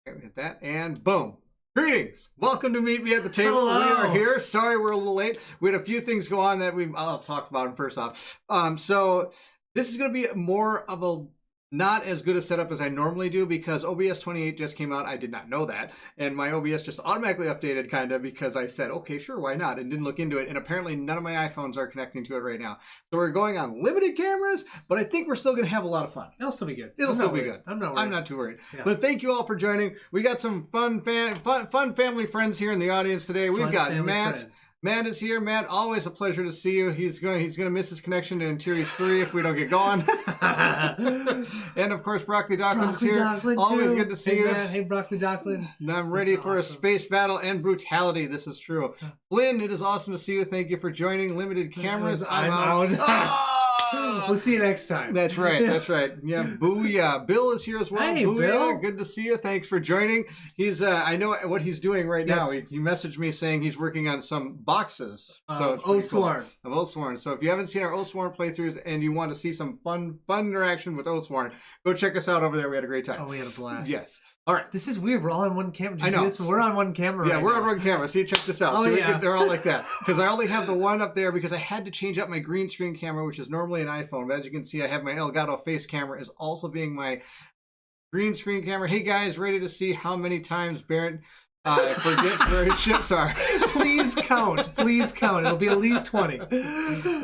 Okay, we hit that, and boom. Greetings! Welcome to Meet Me at the Table. Hello. We are here. Sorry we're a little late. We had a few things go on that I'll talk about them first off. So this is going to be more of a not as good a setup as I normally do because OBS 28 just came out. I did not know that. And my OBS just automatically updated kind of because I said, okay, sure, why not? And didn't look into it. And apparently none of my iPhones are connecting to it right now. So we're going on limited cameras, but I think we're still going to have a lot of fun. It'll still be good. It'll still be good. I'm not worried. I'm not too worried. Yeah. But thank you all for joining. We got some fun family friends here in the audience today. We've got Matt. Friends. Matt is here. Matt, always a pleasure to see you. He's going to miss his connection to Interiors 3 if we don't get going. And of course, Broccoli Docklin's here. Docklin Always too. good to see Hey, you. Matt. Hey, Broccoli Docklin. And I'm ready for awesome. a space battle and brutality. This is true. Flynn, it is awesome to see you. Thank you for joining. Limited cameras. I'm out. Oh! We'll see you next time. That's right. That's right. Yeah, booyah. Bill is here as well. Hey, Booyah. Bill. Good to see you. Thanks for joining. He's I know what he's doing right now. Yes. He messaged me saying he's working on some boxes. So it's pretty Oathsworn. cool. Of Oathsworn. So if you haven't seen our Oathsworn playthroughs and you want to see some fun interaction with Oathsworn, go check us out over there. We had a great time. Oh, we had a blast. Yes. All right. This is weird. We're all on one camera. Did you I know. see this? We're on one camera. Yeah, right we're now. on one camera. See, check this out. Oh, See, yeah. they're all like that. Because I only have the one up there because I had to change up my green screen camera, which is normally an iPhone. But as you can see, I have my Elgato face camera is also being my green screen camera. Hey, guys, ready to see how many times Barrett forgets where his ships are? Please count. Please count. It'll be at least 20.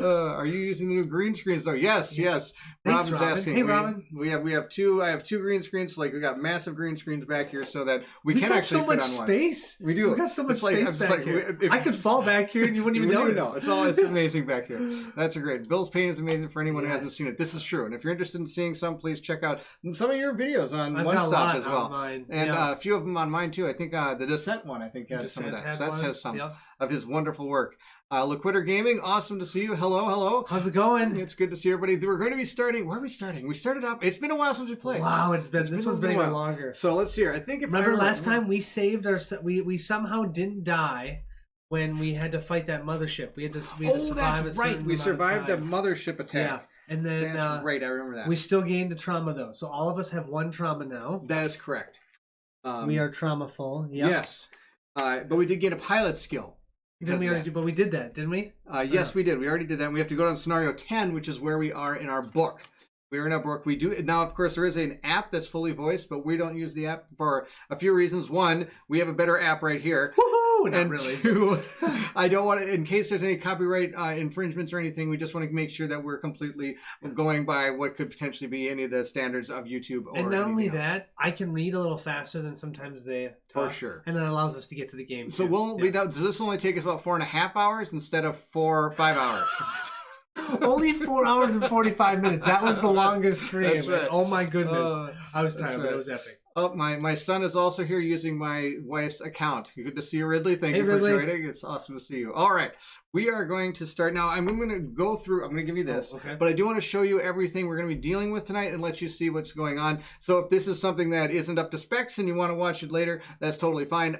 Are you using the new green screens though? Yes. Thanks, Robin's Robin. asking. Hey, Robin. We have two. I have two green screens. Like we got massive green screens back here, so that we We've can got actually so much fit on one. space. We do. We got so much It's like- space it's back like here. if- I could fall back here and you wouldn't even You notice. know. It's amazing back here. That's a great. Bill's Paint is amazing for anyone who hasn't Yes. seen it. This is true. And if you're interested in seeing some, please check out some of your videos on I've One got a Stop lot as on well. mine. And Yeah. a few of them on mine too. I think the Descent one, has some of Descent that. had That one. has some Yep. of his wonderful work. Liquider Gaming, awesome to see you. Hello. How's it going? It's good to see everybody. We're going to be starting. Where are we starting? We started up. It's been a while since we played. Wow, this one's been a even while. longer. So let's see here. I think if Remember I last time we saved our we somehow didn't die when we had to fight that mothership. We had to survive that's a right. certain We amount of survived the time. mothership attack. Yeah, and then That's right. I remember that. we still gained a trauma though. So all of us have one trauma now. That is correct. We are trauma full. Yep. Yes. But we did get a pilot skill. Didn't we already do? But we did that, didn't we? Yes, we did. We already did that. We have to go down to scenario 10, which is where we are in our book. We're in our book. We do now. Of course, there is an app that's fully voiced, but we don't use the app for a few reasons. One, we have a better app right here. Woohoo! Not And really. two, I don't want to, in case there's any copyright infringements or anything, we just want to make sure that we're completely going by what could potentially be any of the standards of YouTube. Or And not only anything else. that, I can read a little faster than sometimes they talk, For sure. and that allows us to get to the game. So too. does this only take us about 4.5 hours instead of 4 or 5 hours? Only 4 hours and 45 minutes. That was the longest stream. That's right. Oh my goodness. I was that's tired, but right. it was epic. Oh, my son is also here using my wife's account. Good to see you, Ridley. Thank you for Ridley. joining. It's awesome to see you. All right. We are going to start now. I'm going to go through, I'm going to give you this, okay. but I do want to show you everything we're going to be dealing with tonight and let you see what's going on. So if this is something that isn't up to specs and you want to watch it later, that's totally fine.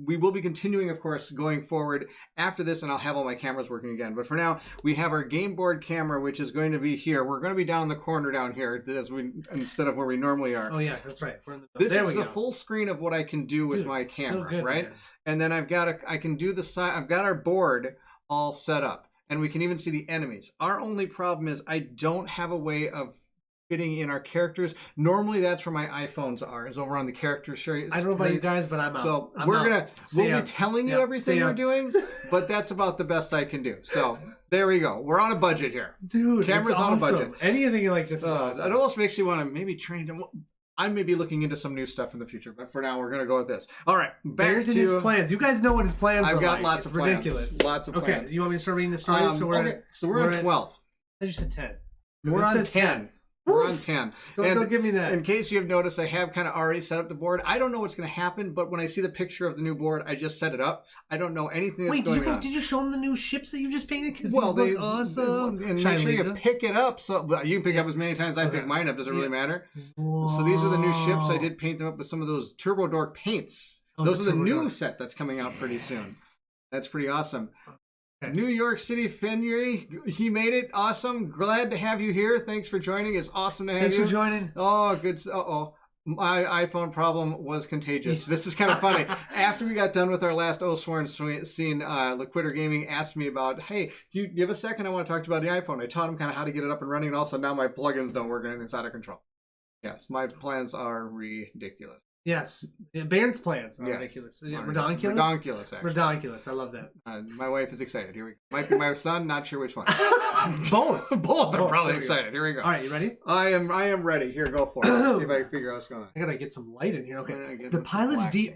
We will be continuing, of course, going forward after this, and I'll have all my cameras working again. But for now, we have our game board camera, which is going to be here. We're going to be down in the corner down here instead of where we normally are. Oh yeah, that's right. We're in the This there is we the go. full screen of what I can do with Dude, my still camera, good, right? man. And then I've got I've got our board all set up, and we can even see the enemies. Our only problem is I don't have a way of fitting in our characters. Normally, that's where my iPhones is over on the character screen. I don't know about you guys, but I'm out. So I'm we'll out. be telling you Yep, everything see we're ya. doing, but that's about the best I can do. So there we go. We're on a budget here. Dude, Camera's it's on a awesome. budget. Anything like this is awesome. It almost makes you want to maybe train to. I may be looking into some new stuff in the future, but for now we're going to go with this. All right, back Bears to and his plans. You guys know what his plans are. I've got like. lots It's of plans. ridiculous. Lots of Okay, plans. you want me to start reading the story? So we're on 12. I just said 10. We're It on says 10. We're on Woof. 10. Don't give me that. In case you have noticed, I have kind of already set up the board. I don't know what's going to happen, but when I see the picture of the new board, I just set it up. I don't know anything that's Wait, going on. did you show them the new ships that you just painted? Because Well, these look awesome. And Should I make sure leave you them? pick it up. So you can pick up as many times as I Okay. pick mine up. Does it really Yeah. matter? Whoa. So these are the new ships. I did paint them up with some of those Turbo Dork paints. Oh, Those are the new Turbo Dork. set that's coming out pretty soon. That's pretty awesome. Okay. New York City Fenry, he made it. Awesome. Glad to have you here. Thanks for joining. It's awesome to have Thanks you. for joining. Oh, good. Uh-oh. My iPhone problem was contagious. This is kind of funny. After we got done with our last Sworn scene, Liquider Gaming asked me about, hey, do you have a second? I want to talk to you about the iPhone. I taught him kind of how to get it up and running, and also now my plugins don't work and it's out of control. Yes, my plans are ridiculous. Yes, Baron's plans are ridiculous. Redonkulous? Redonkulous, actually. Redonkulous, I love that. My wife is excited. Here we go. Might be my son, not sure which one. Both. Both are probably excited. Here we go. All right, you ready? I am ready. Here, go for it. Let's see if I can figure out what's going on. I gotta get some light in here. Okay. The pilot's deep.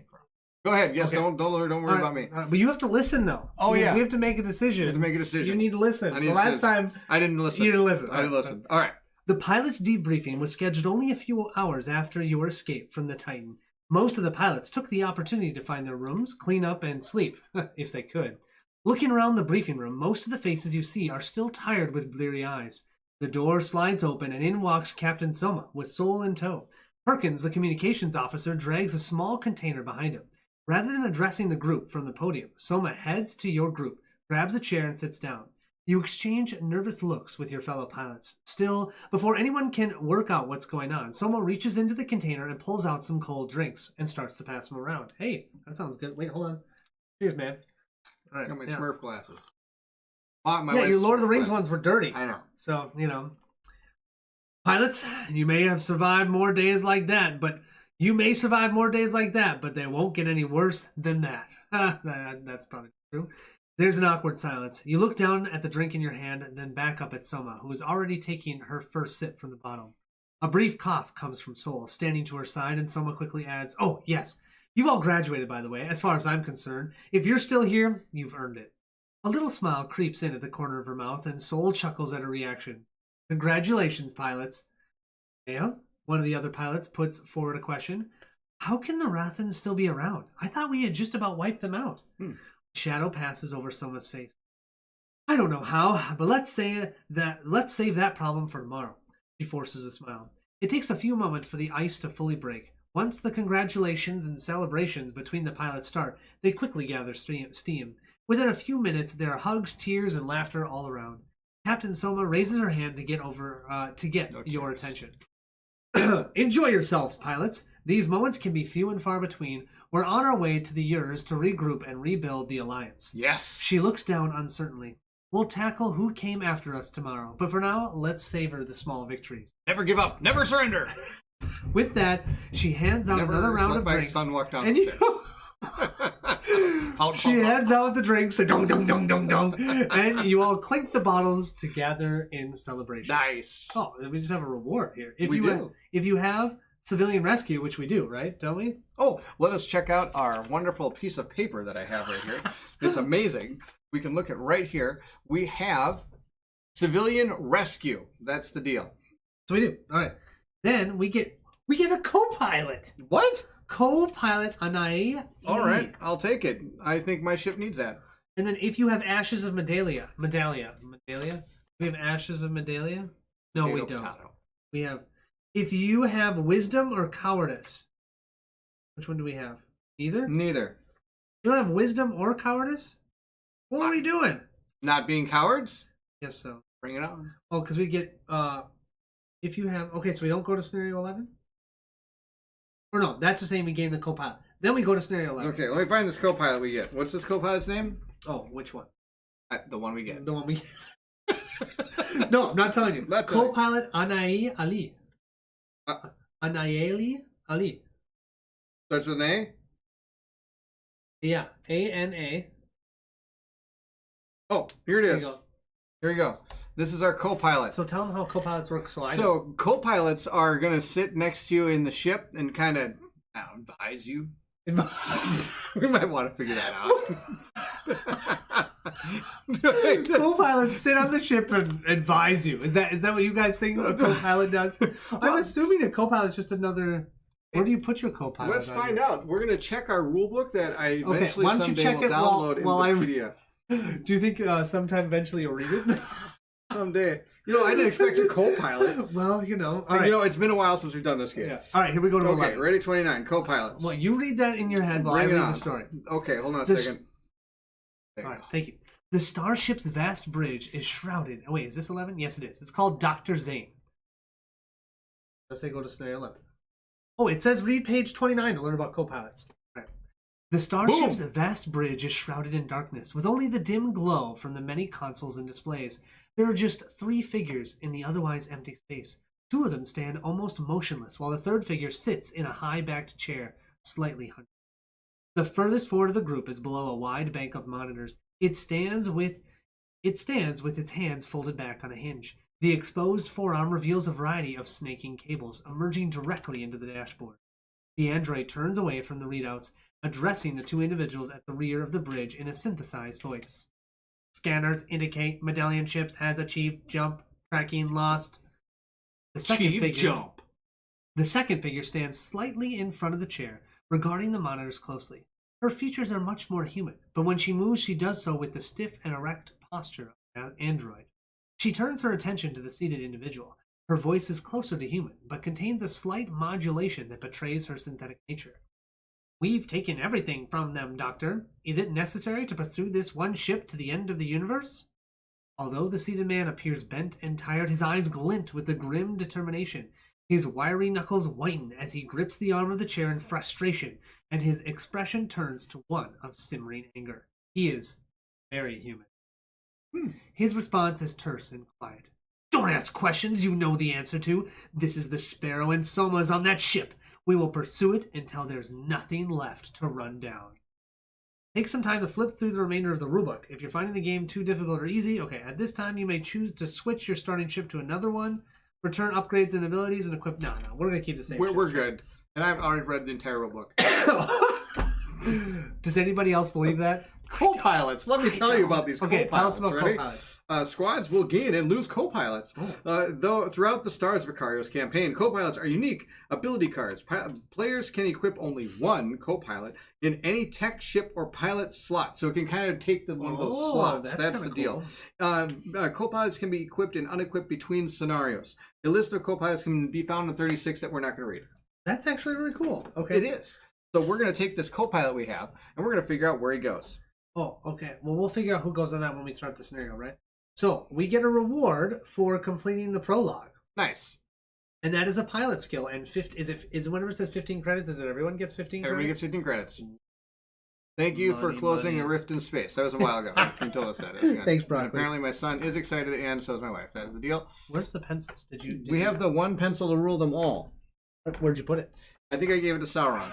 Go ahead. Yes, don't worry about me. But you have to listen though. Oh yeah. We have to make a decision. You have to make a decision. You need to listen. The last time I didn't listen. You didn't listen. I didn't listen. All right. The pilot's debriefing was scheduled only a few hours after your escape from the Titan. Most of the pilots took the opportunity to find their rooms, clean up, and sleep, if they could. Looking around the briefing room, most of the faces you see are still tired with bleary eyes. The door slides open, and in walks Captain Soma, with Soul in tow. Perkins, the communications officer, drags a small container behind him. Rather than addressing the group from the podium, Soma heads to your group, grabs a chair, and sits down. You exchange nervous looks with your fellow pilots. Still, before anyone can work out what's going on, Soma reaches into the container and pulls out some cold drinks and starts to pass them around. Hey, that sounds good. Wait, hold on. Cheers, man. All right, got my Smurf glasses. Your Lord of the Rings ones were dirty. I know. So, pilots, you may have survived more days like that, but they won't get any worse than that. That's probably true. There's an awkward silence. You look down at the drink in your hand, then back up at Soma, who is already taking her first sip from the bottle. A brief cough comes from Soul, standing to her side, and Soma quickly adds, "Oh, yes. You've all graduated, by the way, as far as I'm concerned. If you're still here, you've earned it." A little smile creeps in at the corner of her mouth, and Soul chuckles at her reaction. "Congratulations, pilots." Yeah? One of the other pilots puts forward a question. "How can the Rathans still be around? I thought we had just about wiped them out." Shadow passes over Soma's face. "I don't know how, but let's save that problem for tomorrow." She forces a smile. It takes a few moments for the ice to fully break. Once the congratulations and celebrations between the pilots start, they quickly gather steam. Within a few minutes, there are hugs, tears, and laughter all around. Captain Soma raises her hand to get your attention. "Enjoy yourselves, pilots. These moments can be few and far between. We're on our way to the Yurs to regroup and rebuild the Alliance." Yes. She looks down uncertainly. "We'll tackle who came after us tomorrow, but for now, let's savor the small victories." Never give up. Never surrender. With that, she hands out another round of drinks. Son walk down and the stairs. She hands out the drinks, and dong, dong, dong, dong, dong, and you all clink the bottles to gather in celebration. Nice. Oh, we just have a reward here. If you have civilian rescue, which we do, right? Don't we? Oh, let us check out our wonderful piece of paper that I have right here. It's amazing. We can look at right here. We have civilian rescue. That's the deal. So we do. All right. Then we get a co-pilot. What? Co-pilot Anai. All right, I'll take it. I think my ship needs that. And then if you have Ashes of Medallia. We have Ashes of Medallia? No, we don't. We have, if you have Wisdom or Cowardice. Which one do we have? Neither? Neither. You don't have Wisdom or Cowardice? What are we doing? Not being cowards? Yes, so. Bring it on. Oh, because we get, if you have, okay, so we don't go to scenario 11? Or no, that's the same, we gain the co-pilot. Then we go to scenario 11. Okay, let me find this co-pilot we get. What's this co-pilot's name? Oh, which one? The one we get. The one we get. No, I'm not telling you. Co-pilot Anai Ali. Anayeli Ali. Starts with an A? Yeah, A-N-A. Oh, here it is. Here we go. This is our co-pilot. So tell them how co-pilots work. So co-pilots are going to sit next to you in the ship and kind of advise you. We might want to figure that out. Co-pilots sit on the ship and advise you. Is that what you guys think a co-pilot does? I'm assuming a co-pilot is just another. Where do you put your co-pilot? Let's find out. We're going to check our rule book that I eventually why don't you check will download while in the PDF. Do you think sometime eventually you'll read it? Someday. I didn't expect a co-pilot. Well, all right. It's been a while since we've done this game. Yeah. All right, here we go to 11. Okay, ready 29, co-pilots. Well, you read that in your head while I read the story. Okay, hold on a second. All right, thank you. The starship's vast bridge is shrouded. Oh, wait, is this 11? Yes, it is. It's called Dr. Zane. Let's say go to scenario 11. Oh, it says read page 29 to learn about co-pilots. Right. The starship's vast bridge is shrouded in darkness, with only the dim glow from the many consoles and displays. There are just 3 figures in the otherwise empty space. 2 of them stand almost motionless, while the third figure sits in a high-backed chair, slightly hunched. The furthest forward of the group is below a wide bank of monitors. It stands with its hands folded back on a hinge. The exposed forearm reveals a variety of snaking cables emerging directly into the dashboard. The android turns away from the readouts, addressing the 2 individuals at the rear of the bridge in a synthesized voice. Scanners indicate medallion ships has achieved jump. Tracking lost. The second figure stands slightly in front of the chair, regarding the monitors closely. Her features are much more human, but when she moves, she does so with the stiff and erect posture of an android. She turns her attention to the seated individual. Her voice is closer to human, but contains a slight modulation that betrays her synthetic nature. We've taken everything from them, Doctor. Is it necessary to pursue this one ship to the end of the universe? Although the seated man appears bent and tired, his eyes glint with a grim determination. His wiry knuckles whiten as he grips the arm of the chair in frustration, and his expression turns to one of simmering anger. He is very human. His response is terse and quiet. Don't ask questions you know the answer to. This is the Sparrow and Soma's on that ship. We will pursue it until there's nothing left to run down. Take some time to flip through the remainder of the rulebook. If you're finding the game too difficult or easy, okay, at this time you may choose to switch your starting ship to another one, return upgrades and abilities, and equip... No, we're going to keep the same. We're good. And I've already read the entire rulebook. Does anybody else believe that? Co-pilots. Let me tell you about these co-pilots. Okay, tell us about co-pilots. Squads will gain and lose co-pilots. Though throughout the Stars of Akarios campaign, co-pilots are unique ability cards. Players can equip only one co-pilot in any tech, ship, or pilot slot. So it can kind of take one of those slots. That's the deal. Co-pilots can be equipped and unequipped between scenarios. A list of co-pilots can be found in 36 that we're not going to read. That's actually really cool. Okay. It is. So we're going to take this co-pilot we have, and we're going to figure out where he goes. Oh, okay. Well, we'll figure out who goes on that when we start the scenario, right? So we get a reward for completing the prologue. Nice. And that is a pilot skill. And is it whenever it says 15 credits, is it everyone gets 15 credits? Everybody gets 15 credits. Thank you for closing a rift in space. That was a while ago. You told us that. Thanks, Brock. Apparently my son is excited, and so is my wife. That is the deal. Where's the pencils? We have the one pencil to rule them all. Where'd you put it? I think I gave it to Sauron.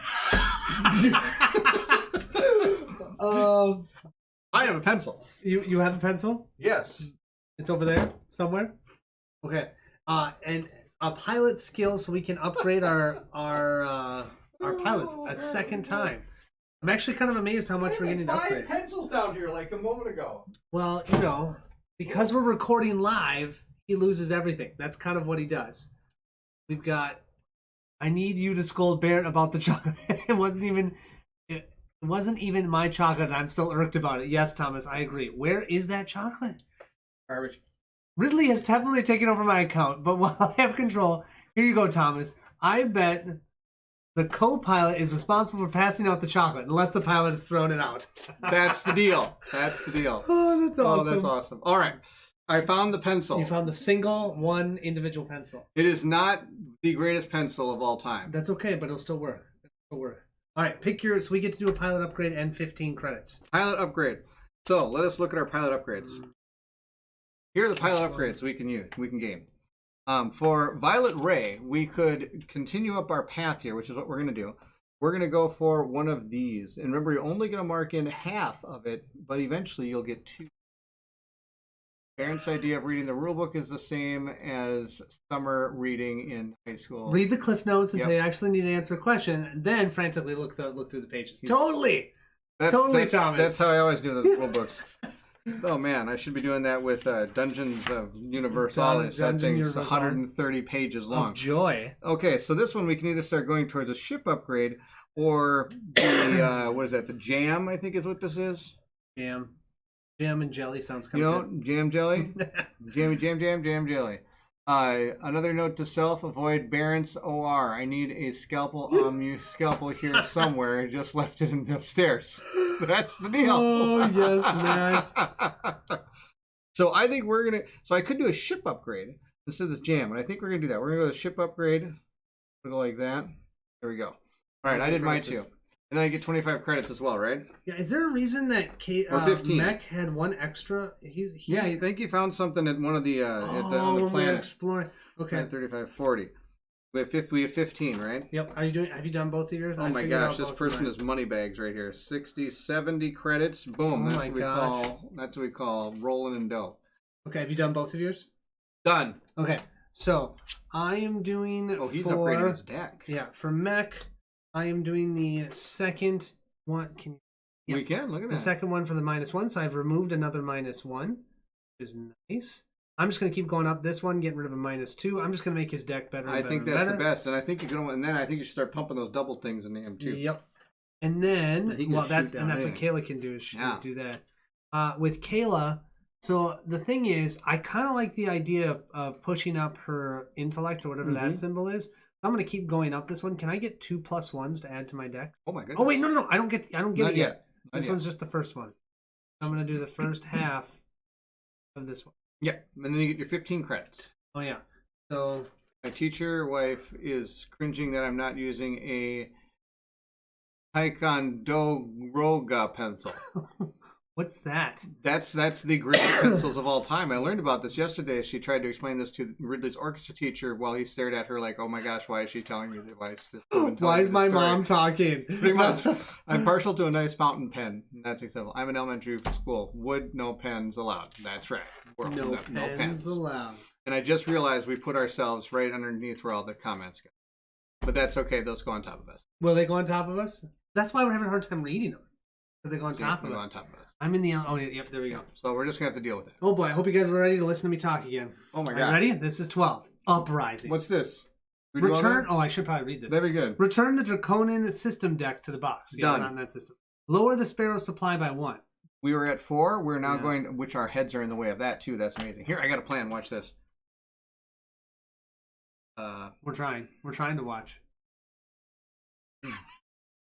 I have a pencil. You have a pencil? Yes. It's over there somewhere? Okay. And a pilot skill so we can upgrade our pilots a second time. I'm actually kind of amazed how much we're getting to upgrade. 5 pencils down here like a moment ago. Well, because we're recording live, he loses everything. That's kind of what he does. We've got... I need you to scold Barrett about the chocolate. It wasn't even my chocolate, and I'm still irked about it. Yes, Thomas, I agree. Where is that chocolate? Garbage. Ridley has definitely taken over my account, but while I have control, here you go, Thomas. I bet the co-pilot is responsible for passing out the chocolate, unless the pilot has thrown it out. That's the deal. That's the deal. Oh, that's awesome. Oh, that's awesome. All right. I found the pencil. You found the single one individual pencil. It is not the greatest pencil of all time. That's okay, but it'll still work. All right, pick your... So we get to do a pilot upgrade and 15 credits. Pilot upgrade. So let us look at our pilot upgrades. Here are the pilot upgrades we can gain. For Violet Ray, we could continue up our path here, which is what we're going to do. We're going to go for one of these. And remember, you're only going to mark in half of it, but eventually you'll get 2. Parents' idea of reading the rulebook is the same as summer reading in high school. Read the cliff notes until you actually need to answer a question, and then frantically look through the pages. Totally, Thomas. That's how I always do the rulebooks. Oh man, I should be doing that with Dungeons of Universalis. That thing's 130 pages long. Of joy. Okay, so this one we can either start going towards a ship upgrade or the what is that? The jam, I think is what this is. Jam and jelly sounds kind of good. Jam jelly? Jam jelly. Another note to self, avoid Barron's OR. I need a scalpel scalpel here somewhere. I just left it upstairs. That's the deal. Oh, yes, Matt. So I think we're going to... So I could do a ship upgrade instead of this jam, and I think we're going to do that. We're going to go to ship upgrade. We'll go like that. There we go. All right, I did mine too. And then I get 25 credits as well, right? Yeah, is there a reason that Or 15. Mech had one extra? Yeah, I think he found something at one of the on the we're planet. exploring. Okay. 35, 40. We have 15, right? Yep. Have you done both of yours? Oh my gosh, this person is money bags right here. 60, 70 credits. Boom. That's what we call rolling in dough. Okay, have you done both of yours? Done. Okay. So I am doing he's upgrading his deck. Yeah, for Mech, I am doing the second one. We can look at the second one for the -1, so I've removed another -1, which is nice. I'm just going to keep going up this one, getting rid of a -2. I'm just going to make his deck better. I think that's the best, and I think you can. And then I think you should start pumping those double things in the M2. Yep. And then, that's what Kayla can do. Is she does do that. With Kayla, so the thing is, I kind of like the idea of pushing up her intellect or whatever that symbol is. So I'm going to keep going up this one. Can I get 2 +1s to add to my deck? Oh my goodness! Oh wait, no, I don't get it yet. This Not one's just the first one. I'm going to do the first half of this one. Yeah, and then you get your 15 credits. Oh yeah. So my teacher wife is cringing that I'm not using a Ticonderoga pencil. What's that? That's the greatest pencils of all time. I learned about this yesterday. She tried to explain this to Ridley's orchestra teacher while he stared at her like, "Oh my gosh, why is she telling me that? Why is my mom talking?" Pretty much. I'm partial to a nice fountain pen. That's acceptable. I'm in elementary school. Wood, no pens allowed. That's right. No pens allowed. And I just realized we put ourselves right underneath where all the comments go. But that's okay. They'll go on top of us. Will they go on top of us? That's why we're having a hard time reading them. Because they go on top of us. I'm in the... Oh, yep, there we go. So we're just going to have to deal with it. Oh, boy. I hope you guys are ready to listen to me talk again. Oh, my God. Are you ready? This is 12. Uprising. What's this? Return... Oh, I should probably read this. Very good. Return the Draconin system deck to the box. Yeah, Done. Not in that system. Lower the Sparrow supply by 1. We were at 4. We're now going... Which our heads are in the way of that, too. That's amazing. Here, I got a plan. Watch this. We're trying. We're trying to watch.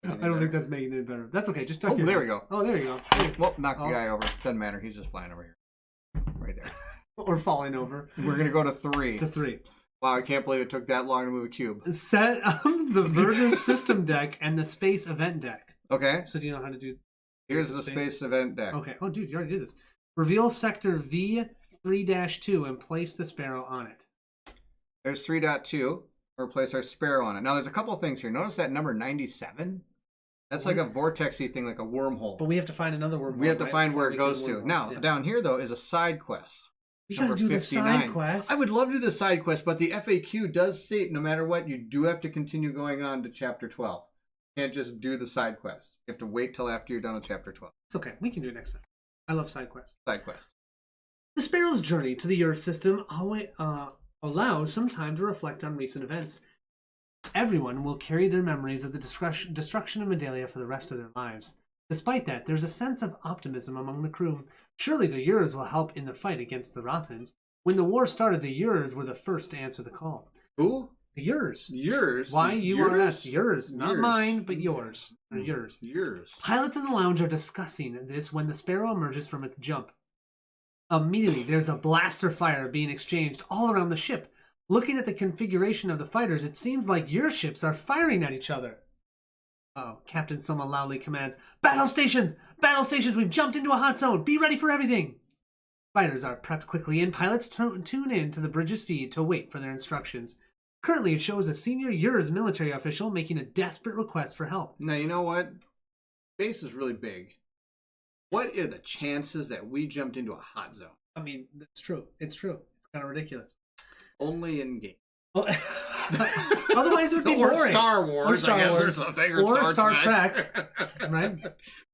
I don't think that's making it better. That's okay. Just tuck your there head. we go. Oh, there you go. Well, knock the guy over. Doesn't matter. He's just flying over here. Right there. Or falling over. We're going to go to 3. To 3. Wow, I can't believe it took that long to move a cube. Set up the Virgin system deck and the space event deck. Okay. So do you know how to do... Here's the space event deck. Okay. Oh, dude, you already did this. Reveal sector V3-2 and place the Sparrow on it. There's 3.2. We'll place our Sparrow on it. Now, there's a couple things here. Notice that number 97? That's like a vortexy thing, like a wormhole. But we have to find another wormhole. We have to find where it goes to. Now, down here, though, is a side quest. We gotta do 59. The side quest. I would love to do the side quest, but the FAQ does state no matter what, you do have to continue going on to Chapter 12. You can't just do the side quest. You have to wait till after you're done with Chapter 12. It's okay. We can do it next time. I love side quests. Side quest. The Sparrow's journey to the Earth system allows some time to reflect on recent events. Everyone will carry their memories of the destruction of Medalia for the rest of their lives. Despite that, there's a sense of optimism among the crew. Surely the Yurs will help in the fight against the Rothans. When the war started, the Yurs were the first to answer the call. Who? The Yurs. Yurs? Y-U-R-S. Yurs. Not mine, but yours. Or yours. Yurs. Pilots in the lounge are discussing this when the Sparrow emerges from its jump. Immediately, there's a blaster fire being exchanged all around the ship. Looking at the configuration of the fighters, it seems like your ships are firing at each other. Oh, Captain Soma loudly commands, "Battle stations! Battle stations! We've jumped into a hot zone! Be ready for everything!" Fighters are prepped quickly, and pilots tune in to the bridge's feed to wait for their instructions. Currently, it shows a senior Yurs military official making a desperate request for help. Now, you know what? Space is really big. What are the chances that we jumped into a hot zone? I mean, it's true. It's true. It's kind of ridiculous. Only in game. Otherwise, it would be boring. Or Star Wars, I guess, or something. Or Star Trek. Right?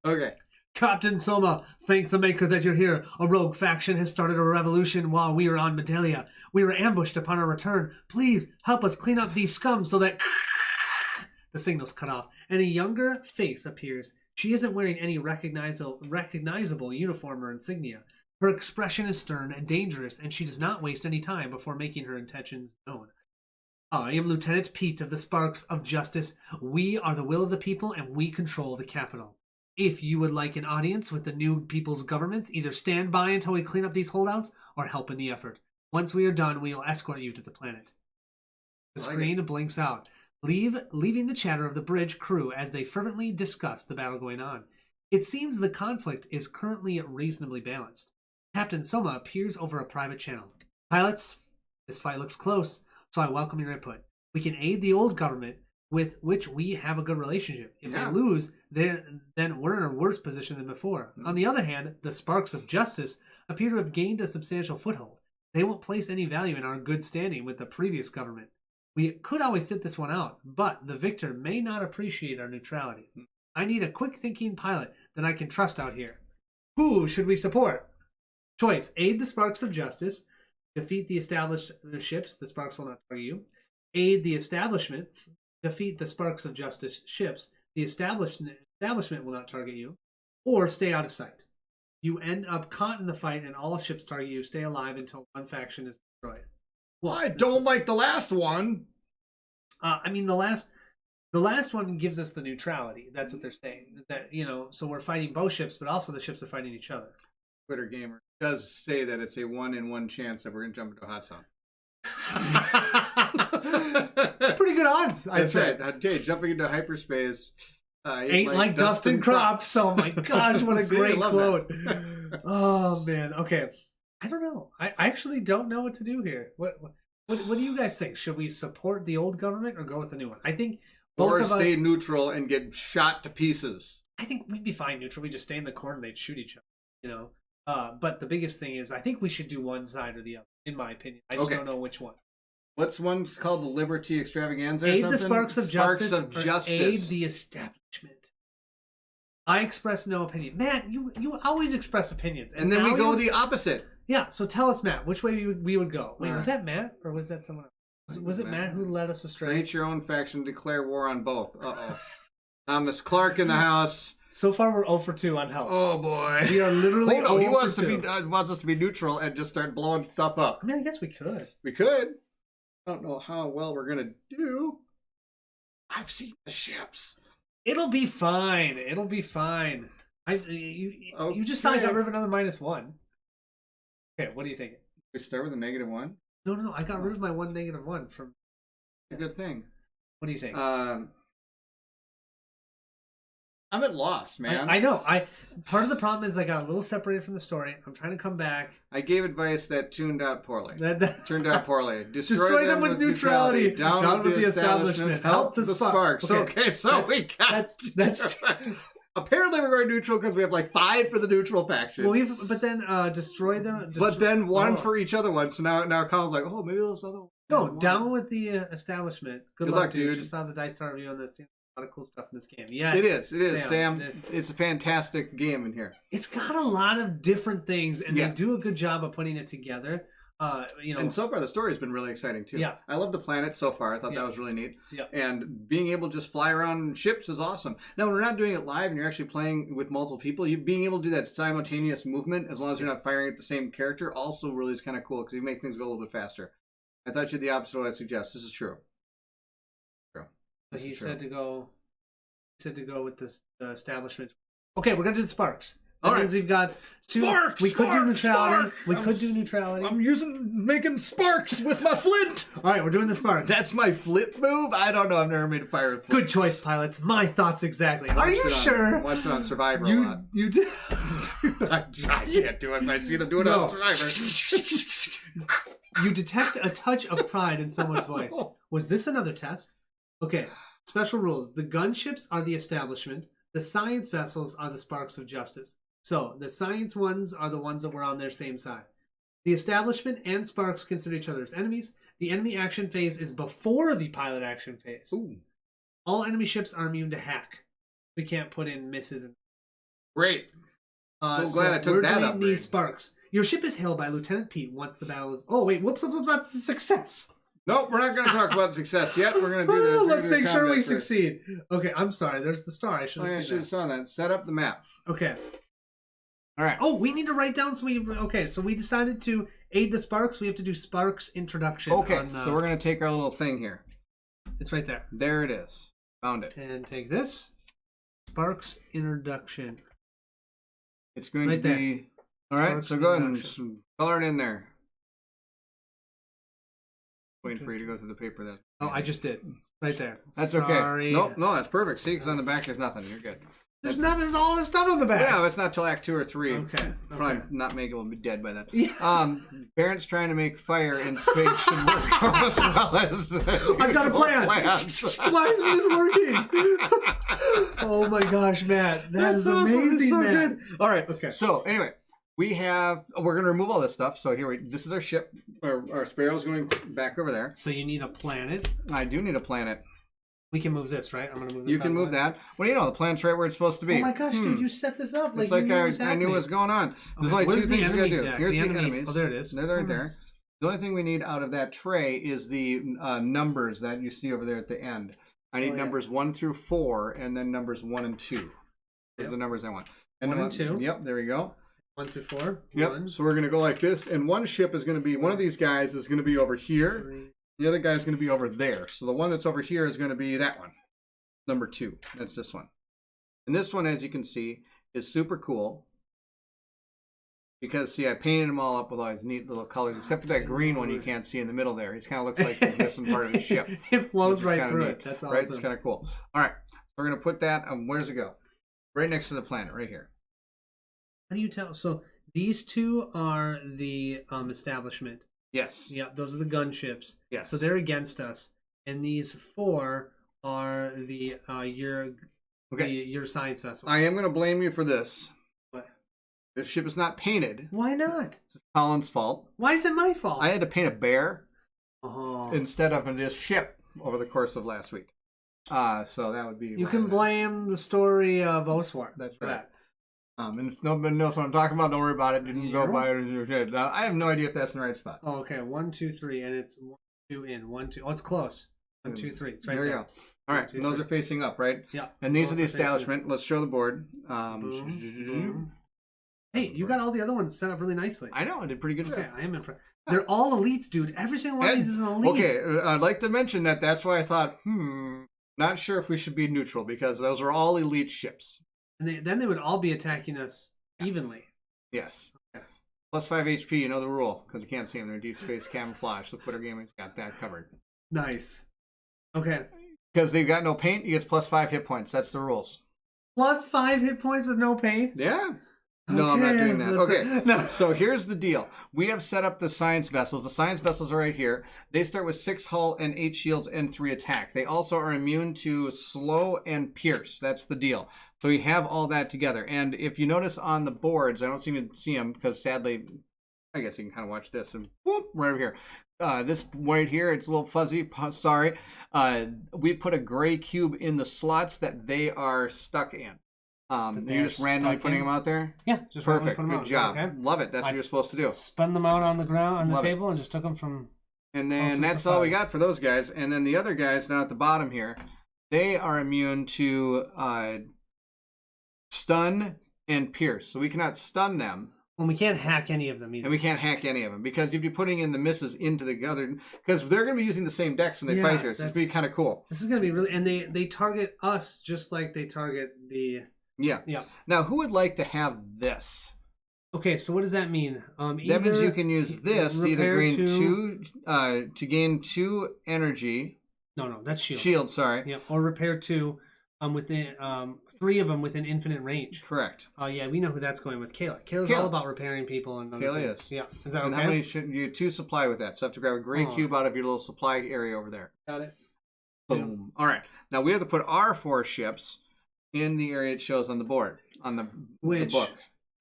Okay. Captain Soma, thank the Maker that you're here. A rogue faction has started a revolution while we are on Medalia. We were ambushed upon our return. Please help us clean up these scum so that... The signal's cut off, and a younger face appears. She isn't wearing any recognizable uniform or insignia. Her expression is stern and dangerous, and she does not waste any time before making her intentions known. I am Lieutenant Pete of the Sparks of Justice. We are the will of the people, and we control the capital. If you would like an audience with the new people's governments, either stand by until we clean up these holdouts, or help in the effort. Once we are done, we will escort you to the planet. The screen blinks out. leaving the chatter of the bridge crew as they fervently discuss the battle going on. It seems the conflict is currently reasonably balanced. Captain Soma appears over a private channel. Pilots, this fight looks close, so I welcome your input. We can aid the old government with which we have a good relationship. If they lose, then we're in a worse position than before. On the other hand, the sparks of justice appear to have gained a substantial foothold. They won't place any value in our good standing with the previous government. We could always sit this one out, but the victor may not appreciate our neutrality. I need a quick-thinking pilot that I can trust out here. Who should we support? Choice: aid the sparks of justice, defeat the established ships, the sparks will not target you. Aid the establishment, defeat the sparks of justice ships, the establishment will not target you. Or stay out of sight. You end up caught in the fight and all ships target you. Stay alive until one faction is destroyed. Well, I don't like the last one. I mean, the last one gives us the neutrality. That's what they're saying. Is that, so we're fighting both ships, but also the ships are fighting each other. Twitter Gamer does say that it's a 1 in 1 chance that we're going to jump into a hot zone. Pretty good odds, I'd say. Right. Okay, jumping into hyperspace. Ain't like Dustin Crops. Oh my gosh, what a great quote. Oh man. Okay. I don't know. I actually don't know what to do here. What do you guys think? Should we support the old government or go with the new one? I think both of us stay neutral and get shot to pieces. I think we'd be fine neutral. We just stay in the corner and they'd shoot each other, But the biggest thing is I think we should do one side or the other, in my opinion. I just don't know which one. What's one called? The Liberty Extravaganza or aid something? The sparks of justice. Sparks of justice. Aid the establishment. I express no opinion. Matt, you always express opinions. And then we go the opposite. Yeah, so tell us, Matt, which way we would go. Wait, was that Matt or was that someone else? Was it Matt who led us astray? Create your own faction, declare war on both. Uh-oh. Thomas Clark in the house. So far, we're 0 for 2 on help. Oh, boy. We are literally 0 he for 2. wants us to be neutral and just start blowing stuff up. I mean, I guess we could. We could. I don't know how well we're going to do. I've seen the ships. It'll be fine. It'll be fine. You just thought I got rid of another -1. Okay, what do you think? We start with a -1? No. I got rid of my one -1 from... A good thing. What do you think? I'm at loss, man. I know. Part of the problem is I got a little separated from the story. I'm trying to come back. I gave advice that turned out poorly. Destroy them with neutrality. Down with the establishment. Help the sparks. Okay, so that's apparently we're going neutral because we have like 5 for the neutral faction. Well, but then destroy them. But then 1 for each other one. So now Colin's like, oh, maybe those other ones. No, down with the establishment. Good luck, dude. Just saw the dice tower review on this. A lot of cool stuff in this game. Yes, it is, Sam. It's a fantastic game in here. It's got a lot of different things, and they do a good job of putting it together. And so far the story has been really exciting too. Yeah, I love the planet so far. I thought that was really neat. Yeah, and being able to just fly around ships is awesome. Now, when we're not doing it live and you're actually playing with multiple people, you being able to do that simultaneous movement as long as you're not firing at the same character also really is kind of cool because you make things go a little bit faster. I thought you had the opposite of what I suggest. This is true. But he said to go with this establishment. Okay, we're gonna do the sparks. That means we've got 2. Sparks. We could do neutrality. We could do neutrality. I'm making sparks with my flint. All right, we're doing the sparks. That's my flip move. I don't know. I've never made a fire with flip. Good choice, pilots. My thoughts exactly. Are you sure? I watched it on Survivor a lot. You did. I can't do it. I see them doing it on Survivor. You detect a touch of pride in someone's voice. Was this another test? Okay. Special rules. The gunships are the establishment. The science vessels are the sparks of justice. So the science ones are the ones that were on their same side. The establishment and sparks consider each other as enemies. The enemy action phase is before the pilot action phase. Ooh. All enemy ships are immune to hack. We can't put in misses. Great. So glad I took that up. We're doing the sparks. Your ship is hailed by Lieutenant Pete once the battle is... Oh, wait. Whoops. That's the success. Nope, we're not going to talk about success yet. We're going to do this. Let's make sure we succeed. Okay, I'm sorry. There's the star. I should have saw that. Set up the map. Okay. All right. Oh, we need to write down. So we decided to aid the sparks. We have to do sparks introduction. Okay, so we're going to take our little thing here. It's right there. There it is. Found it. And take this. Sparks introduction. It's going to be... All right, so go ahead and color it in there. Waiting for you to go through the paper. I just did. Right there. That's Sorry. okay. Nope, no, that's perfect. See, because on the back there's nothing. You're good. There's nothing. There's all this stuff on the back. Yeah, but it's not till Act 2 or 3. Okay. Probably not make it will be dead by then. Yeah. Parents trying to make fire in space should work as well as. I've got a plan. Why isn't this working? Oh my gosh, Matt, that's amazing, so man. good. All right. Okay. So anyway, we're gonna remove all this stuff. So this is our ship. Our Sparrow's going back over there. So you need a planet. I do need a planet. We can move this, right? I'm gonna move this. You can move that. Well, you know, the planet's right where it's supposed to be. Oh my gosh, dude, you set this up It's like I knew what was going on. There's only two things we gotta do. Here's the enemies. Oh, there it is. They're right there. The only thing we need out of that tray is the numbers that you see over there at the end. I need numbers 1 through 4, and then numbers 1 and 2. Those are the numbers I want. And 1 and 2. Yep, there we go. 1 through 4. Yep. 1. So we're gonna go like this, and one ship is gonna be one of these guys is gonna be over here. 3. The other guy's gonna be over there. So the one that's over here is gonna be that one. Number 2. That's this one. And this one, as you can see, is super cool. Because, see, I painted them all up with all these neat little colors, except for that green one you can't see in the middle there. He kind of looks like he's missing part of his ship. It flows right through it. That's awesome. Right? It's kind of cool. All right. So we're going to put that, where does it go? Right next to the planet, right here. How do you tell? So these two are the establishment. Yes. Yeah, those are the gunships. Yes. So they're against us. And these 4 are the your science vessels. I am going to blame you for this. What? This ship is not painted. Why not? It's Colin's fault. Why is it my fault? I had to paint a bear Oh. instead of this ship over the course of last week. So that would be. You can blame the story of Oswar. That's for right. that. And if nobody knows what I'm talking about, don't worry about it. Didn't go You're by it. I have no idea if that's in the right spot. Oh, okay. 1, 2, 3, and it's 1, 2 in 1, 2. Oh, it's close. 1, 2, 3. It's right there. You go. All right, 2, and those 3. are facing up, right? Yeah. And these are the Those are facing establishment. Let's show the board. Boom. Hey, you got all the other ones set up really nicely. I know, I did a pretty good job. Okay, I am impressed. They're all elites, dude. Every single one of these is an elite. Okay, I'd like to mention that. That's why I thought, not sure if we should be neutral because those are all elite ships. And then they would all be attacking us evenly. Yes. Okay. Plus 5 HP, you know the rule, because you can't see them. They're deep space camouflage. So Quitter Gaming's got that covered. Nice. Okay. Because they've got no paint, you get plus 5 hit points. That's the rules. Plus 5 hit points with no paint? Yeah. No, I'm not doing that. Okay, No. So here's the deal. We have set up the science vessels. The science vessels are right here. They start with 6 hull and 8 shields and 3 attack. They also are immune to slow and pierce. That's the deal. So we have all that together. And if you notice on the boards, I don't seem to see them because sadly, I guess you can kind of watch this and whoop, right over here. This right here, it's a little fuzzy. Sorry. We put a gray cube in the slots that they are stuck in. You're just randomly putting them out there? Yeah, just perfect. Put them Good out. job. Okay. Love it. That's what you're supposed to do. Spun them out on the ground, on the Love table, and just took them from. And then that's all we got for those guys. And then the other guys down at the bottom here, they are immune to stun and pierce. So we cannot stun them. Well, we can't hack any of them either. And we can't hack any of them because you'd be putting in the misses into the other, because they're going to be using the same decks when they fight here. So it's going to be kind of cool. This is going to be really, and they target us just like they target the. Yeah. Yeah. Now, who would like to have this? Okay, so what does that mean? That means you can use this to either gain to gain 2 energy. No, that's shield. Shield, sorry. Yeah, or repair 2 within 3 of them within infinite range. Correct. Oh yeah, we know who that's going with. Kayla's all about repairing people and Kayla things. is. Yeah, is that okay? And how many should you 2 supply with that? So I have to grab a gray cube out of your little supply area over there. Got it. Boom. All right. Now we have to put our 4 ships in the area it shows on the board on the book.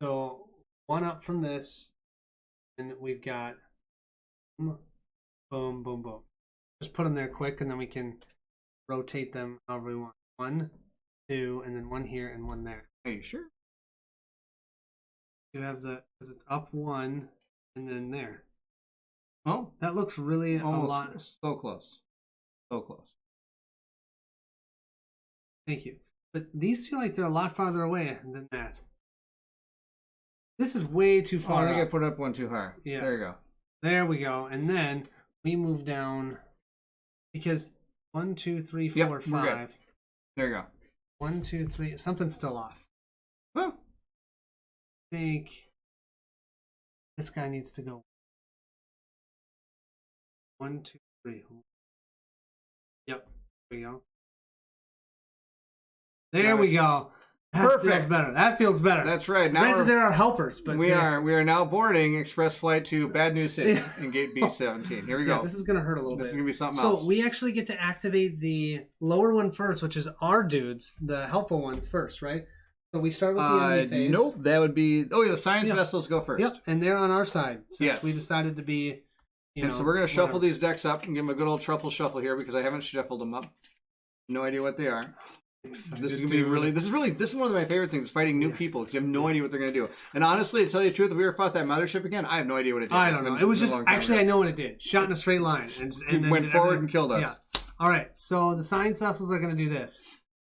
So 1 up from this, and we've got boom, boom, boom. Just put them there quick, and then we can rotate them however we want. 1, 2, and then 1 here and 1 there. Are you sure? You have because it's up 1 and then there. Oh, that looks really almost, a lot. So close. So close. Thank you. But these feel like they're a lot farther away than that. This is way too far. I think I put up 1 too high. Yeah. There you go. There we go. And then we move down because 1, 2, 3, 4, Yep, 5. There you go. 1, 2, 3. Something's still off. Well, I think this guy needs to go. 1, 2, 3. Yep. There we go. There we go. That Perfect. feels better. That feels better. That's right. Now Granted, there are helpers, but we are now boarding express flight to Bad News City in gate B17. Here we go. This is gonna hurt a little bit. This is gonna be something else. So we actually get to activate the lower one first, which is our dudes, the helpful ones first, right? So we start with the enemy phase. Nope, that would be. Oh yeah, the science vessels go first. Yep, and they're on our side since Yes. we decided to be. And so we're gonna shuffle these decks up and give them a good old truffle shuffle here because I haven't shuffled them up. No idea what they are. This is gonna be really. This is one of my favorite things. Fighting new people because you have no idea what they're gonna do. And honestly, to tell you the truth, if we ever fought that mothership again, I have no idea what it did. I don't know. It was just actually I know what it did. Shot in a straight line and went forward and killed us. Yeah. All right. So the science vessels are gonna do this.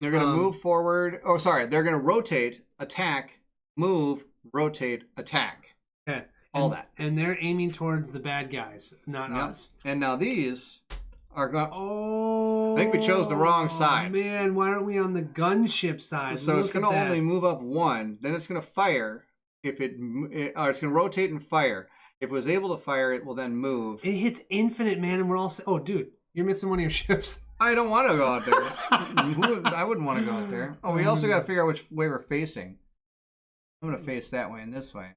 They're gonna move forward. Oh, sorry. They're gonna rotate, attack, move, rotate, attack. Okay. All that. And they're aiming towards the bad guys, not us. And now these are going. Oh, I think we chose the wrong side. Man, why aren't we on the gunship side? So it's going to only move up one. Then it's going to fire. Or it's going to rotate and fire. If it was able to fire, it will then move. It hits infinite, man, and we're all. Oh, dude, you're missing one of your ships. I don't want to go out there. I wouldn't want to go out there. Oh, we also got to figure out which way we're facing. I'm going to face that way and this way.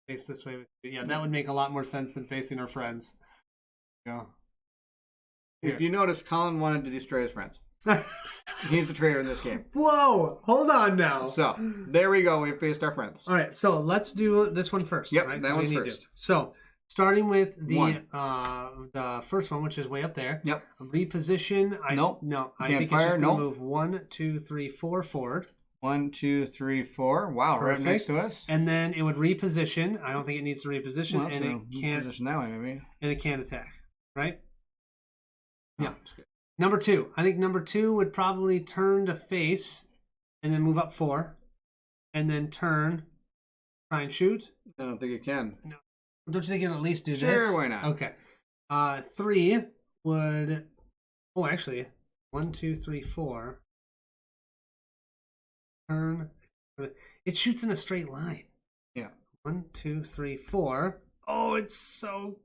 Face this way. Yeah, that would make a lot more sense than facing our friends. Yeah. If you notice, Colin wanted to destroy his friends. He's the traitor in this game. Whoa! Hold on now. So, there we go. We faced our friends. All right, so let's do this one first. Yep, right? that one's first. So, starting with the first one, which is way up there. Yep. Reposition. No, I think it's just going to move 1, 2, 3, 4 forward. 1, 2, 3, 4. Wow, Perfect. Right next to us. And then it would reposition. I don't think it needs to reposition, Well, and it can't. Position that way, maybe. And it can't attack, right? Oh, Yeah. Number 2. I think number 2 would probably turn to face, and then move up 4, and then turn, try and shoot. I don't think it can. No. Don't you think it'll at least do this? Sure, why not? Okay. 3 would. Oh, actually, 1, 2, 3, 4. Turn. It shoots in a straight line. Yeah. 1, 2, 3, 4. Oh, it's so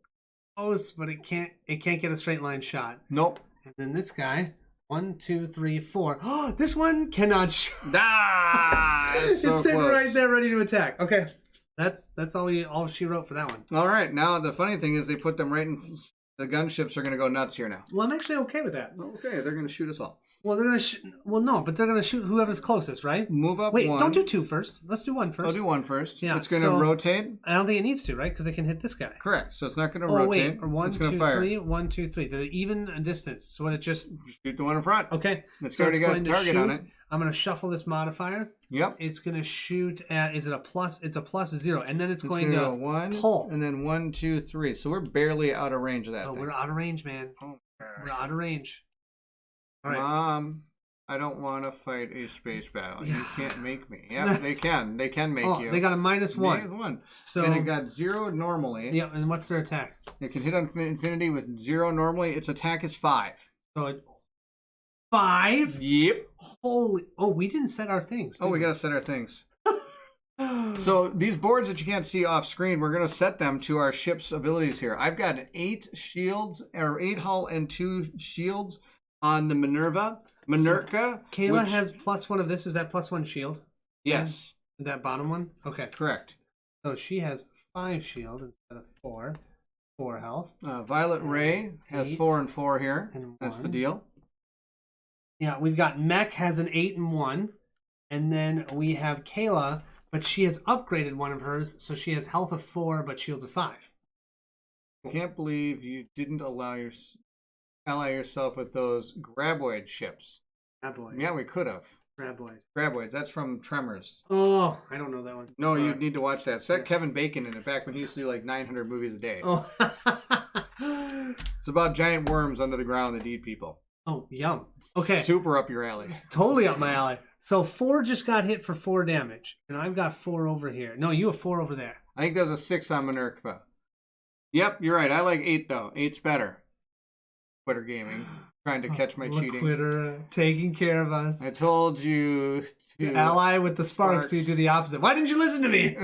close, but it can't get a straight line shot. Nope. And then this guy, 1, 2, 3, 4. Oh, this one cannot shoot. Ah, It's so sitting close. right there, ready to attack. Okay, that's all she wrote for that one. All right. Now the funny thing is they put them right in. The gunships are going to go nuts here now. Well, I'm actually okay with that. Okay, they're going to shoot us all. Well, they're gonna. Well, no, but they're gonna shoot whoever's closest, right? Move up. Wait, one. don't do 2 first. Let's do 1 first. I'll do 1 first. Yeah, It's going to rotate. I don't think it needs to, right? Because it can hit this guy. Correct. So it's not going to Oh rotate. wait, or 1, it's going 2, to fire. 3, 1, 2, 3. They're even distance. So what it just. Shoot the one in front. Okay. It's already got a target on it. I'm gonna shuffle this modifier. Yep. It's gonna shoot at. Is it a plus? It's a +0, and then it's going to go 1, pull. and then 1, 2, 3. So we're barely out of range of that. Oh, thing. we're out of range, man. Oh, We're out of range. All right. Mom, I don't want to fight a space battle. Yeah. You can't make me. Yeah, they can. They can make you. They got a -1. -1. So and it got 0 normally. Yeah, and what's their attack? It can hit on infinity with 0 normally. Its attack is 5. So 5. Yep. Holy! Oh, we didn't set our things. Oh, we got to set our things. So these boards that you can't see off screen, we're going to set them to our ship's abilities here. I've got 8 shields, or 8 hull and 2 shields on the Minerka. So Kayla has +1 of this. Is that +1 shield? Yes. That bottom one? Okay. Correct. So she has 5 shield instead of 4. 4 health. Violet Ray has 8 4 and 4 here. and That's the 1. deal. Yeah, we've got Mech has an 8 and 1. And then we have Kayla, but she has upgraded one of hers, so she has health of 4, but shields of 5. I can't believe you didn't ally yourself with those graboid ships. Graboid. Yeah, we could have. Graboid. Graboids. That's from Tremors. Oh, I don't know that one. No, Sorry. you need to watch that. It's got Kevin Bacon in it back when he used to do like 900 movies a day. Oh. It's about giant worms under the ground that eat people. Oh, yum. Okay. Super up your alley. Totally up my alley. So 4 just got hit for 4 damage. And I've got 4 over here. No, you have 4 over there. I think that was a 6 on Minerva. Yep, you're right. I like 8 though. 8's better. Quitter Gaming. Trying to catch my cheating. Quitter, taking care of us. I told you to ally with the sparks, so you do the opposite. Why didn't you listen to me?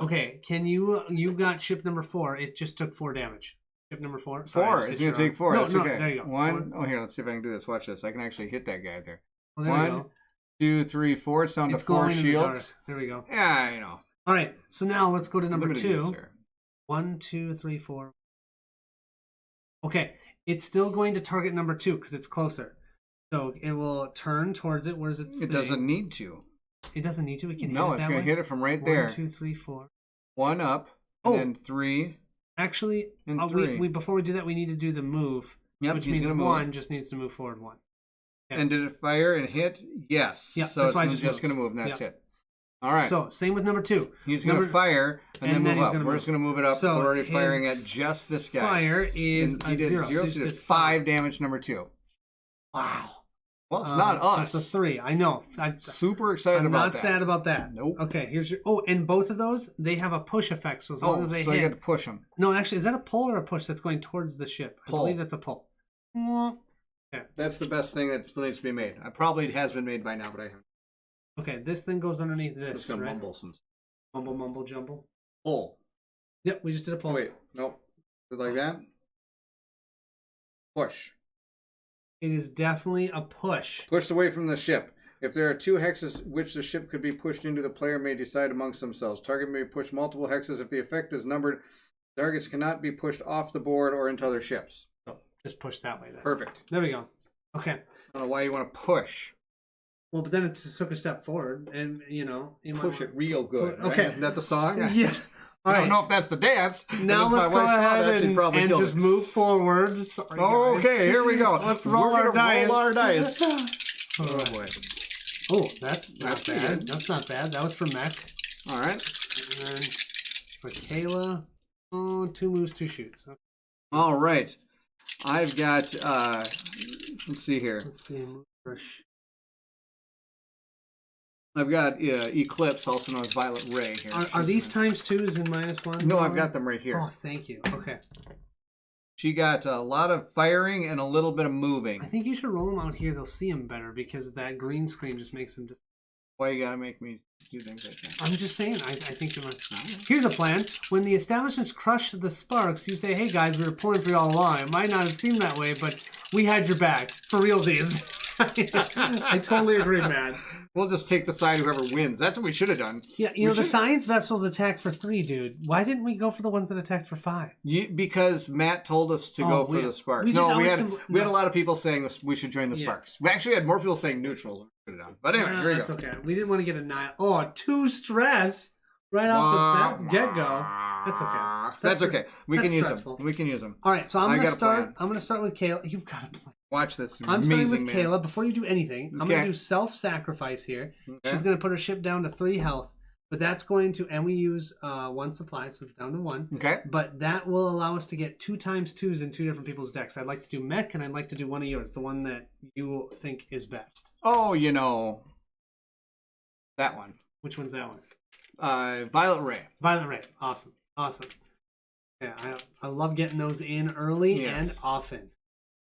Okay, can you got ship number 4. It just took 4 damage. Ship number 4. Four. It's going to take 4. No, That's no, okay. there you go. 1. Oh, here, let's see if I can do this. Watch this. I can actually hit that guy there. Well, there we 1, go. 2, 3, 4. It's down It's to 4 glowing in the dark. shields. There we go. Yeah, you know. All right. So now let's go to number Limited 2. use here. 1, 2, 3, 4. Okay. It's still going to target number 2 because it's closer. So it will turn towards it. Where's its It thing? doesn't need to. It doesn't need to. It can No, hit it it's that going way. to hit it from right there. 1, 2, 3, 4. 1 up, and Oh. then 3. Actually, And we 3. before we do that, we need to do the move, Yep, which he's means gonna move. 1 just needs to move forward 1. Yeah. And did it fire and hit? Yes. Yeah, so that's why it it's just just going to moves. move, and that's Yeah. it. All right. So same with number 2. He's going to Number- fire and then move he's up. gonna We're move. just going to move it up. So We're already his firing at just this guy. Fire is And a he did 0. 0, so he did 5 damage, number 2. Wow. Well, it's not So us. it's a 3. I know. Super excited I'm about not that. sad about that. Nope. Okay, here's your. Oh, and both of those they have a push effect. So as long as they so hit. you got to push them. No, actually, is that a pull or a push that's going towards the ship? Pull. I believe that's a pull. That's the best thing that still needs to be made. It probably has been made by now, but I haven't. Okay, this thing goes underneath I'm this. just going to Right? mumble some stuff. Mumble, jumble. Pull. Yep, we just did a pull. Wait, nope. Like that? Push. It is definitely a push. Pushed away from the ship. If there are 2 hexes which the ship could be pushed into, the player may decide amongst themselves. Target may push multiple hexes. If the effect is numbered, targets cannot be pushed off the board or into other ships. So just push that way then. Perfect. There we go. Okay. I don't know why you want to push. Well, but then it just took a step forward, and you might Push it real good. Right? Okay. Isn't that the song? Yeah. All I right. don't know if that's the dance. Now And if let's my go wife saw ahead that, she'd probably and kill just me. move forward. Sorry, Oh, guys. okay, here we go. Let's roll We're our gonna dice. roll our dice. All Oh right. boy. Oh, that's not pretty bad. good. That's not bad. That was for Mech. All right. And then for Kayla, 2 moves, 2 shoots. Okay, All right. I've got, let's see here. let's see. Move first. I've got Eclipse, also known as Violet Ray here. Are these times 2s and -1s? No, I've got them right here. Oh, thank you. Okay. She got a lot of firing and a little bit of I moving. think you should roll them out here. They'll see them better because that green screen just makes them. Why you gotta make me do things like that? I'm just saying. I think you're right. Here's a plan. When the establishments crush the sparks, you say, "Hey guys, we were pulling for you all along. It might not have seemed that way, but we had your back for realsies." I totally agree, man. We'll just take the side whoever wins. That's what we should have done. Yeah, We the should- science vessels attacked for 3, dude. Why didn't we go for the ones that attacked for 5? Because Matt told us to go for the Sparks. we just No, we always had a lot of people saying we should join the Yeah. Sparks. We actually had more people saying neutral than we should have done. But anyway, here we That's go. okay. We didn't want to get a 9. Oh, 2 stress right off the get-go. That's okay. That's okay. We that's can use stressful. them. We can use them. All right, so I I'm got a plan. going to start with Kayla. You've got a plan. Watch this. I'm starting Amazing, with man. Kayla. Before you do anything, I'm going Okay. to do self-sacrifice here. Okay. She's going to put her ship down to 3 health, but that's going to, and we use 1 supply, so it's down to 1. Okay. But that will allow us to get 2 times 2s in 2 different people's decks. I'd like to do Mech, and I'd like to do one of yours, the one that you think is best. Oh, that one. Which one's that one? Violet Ray. Violet Ray. Awesome. Yeah, I love getting those in early Yes. and often.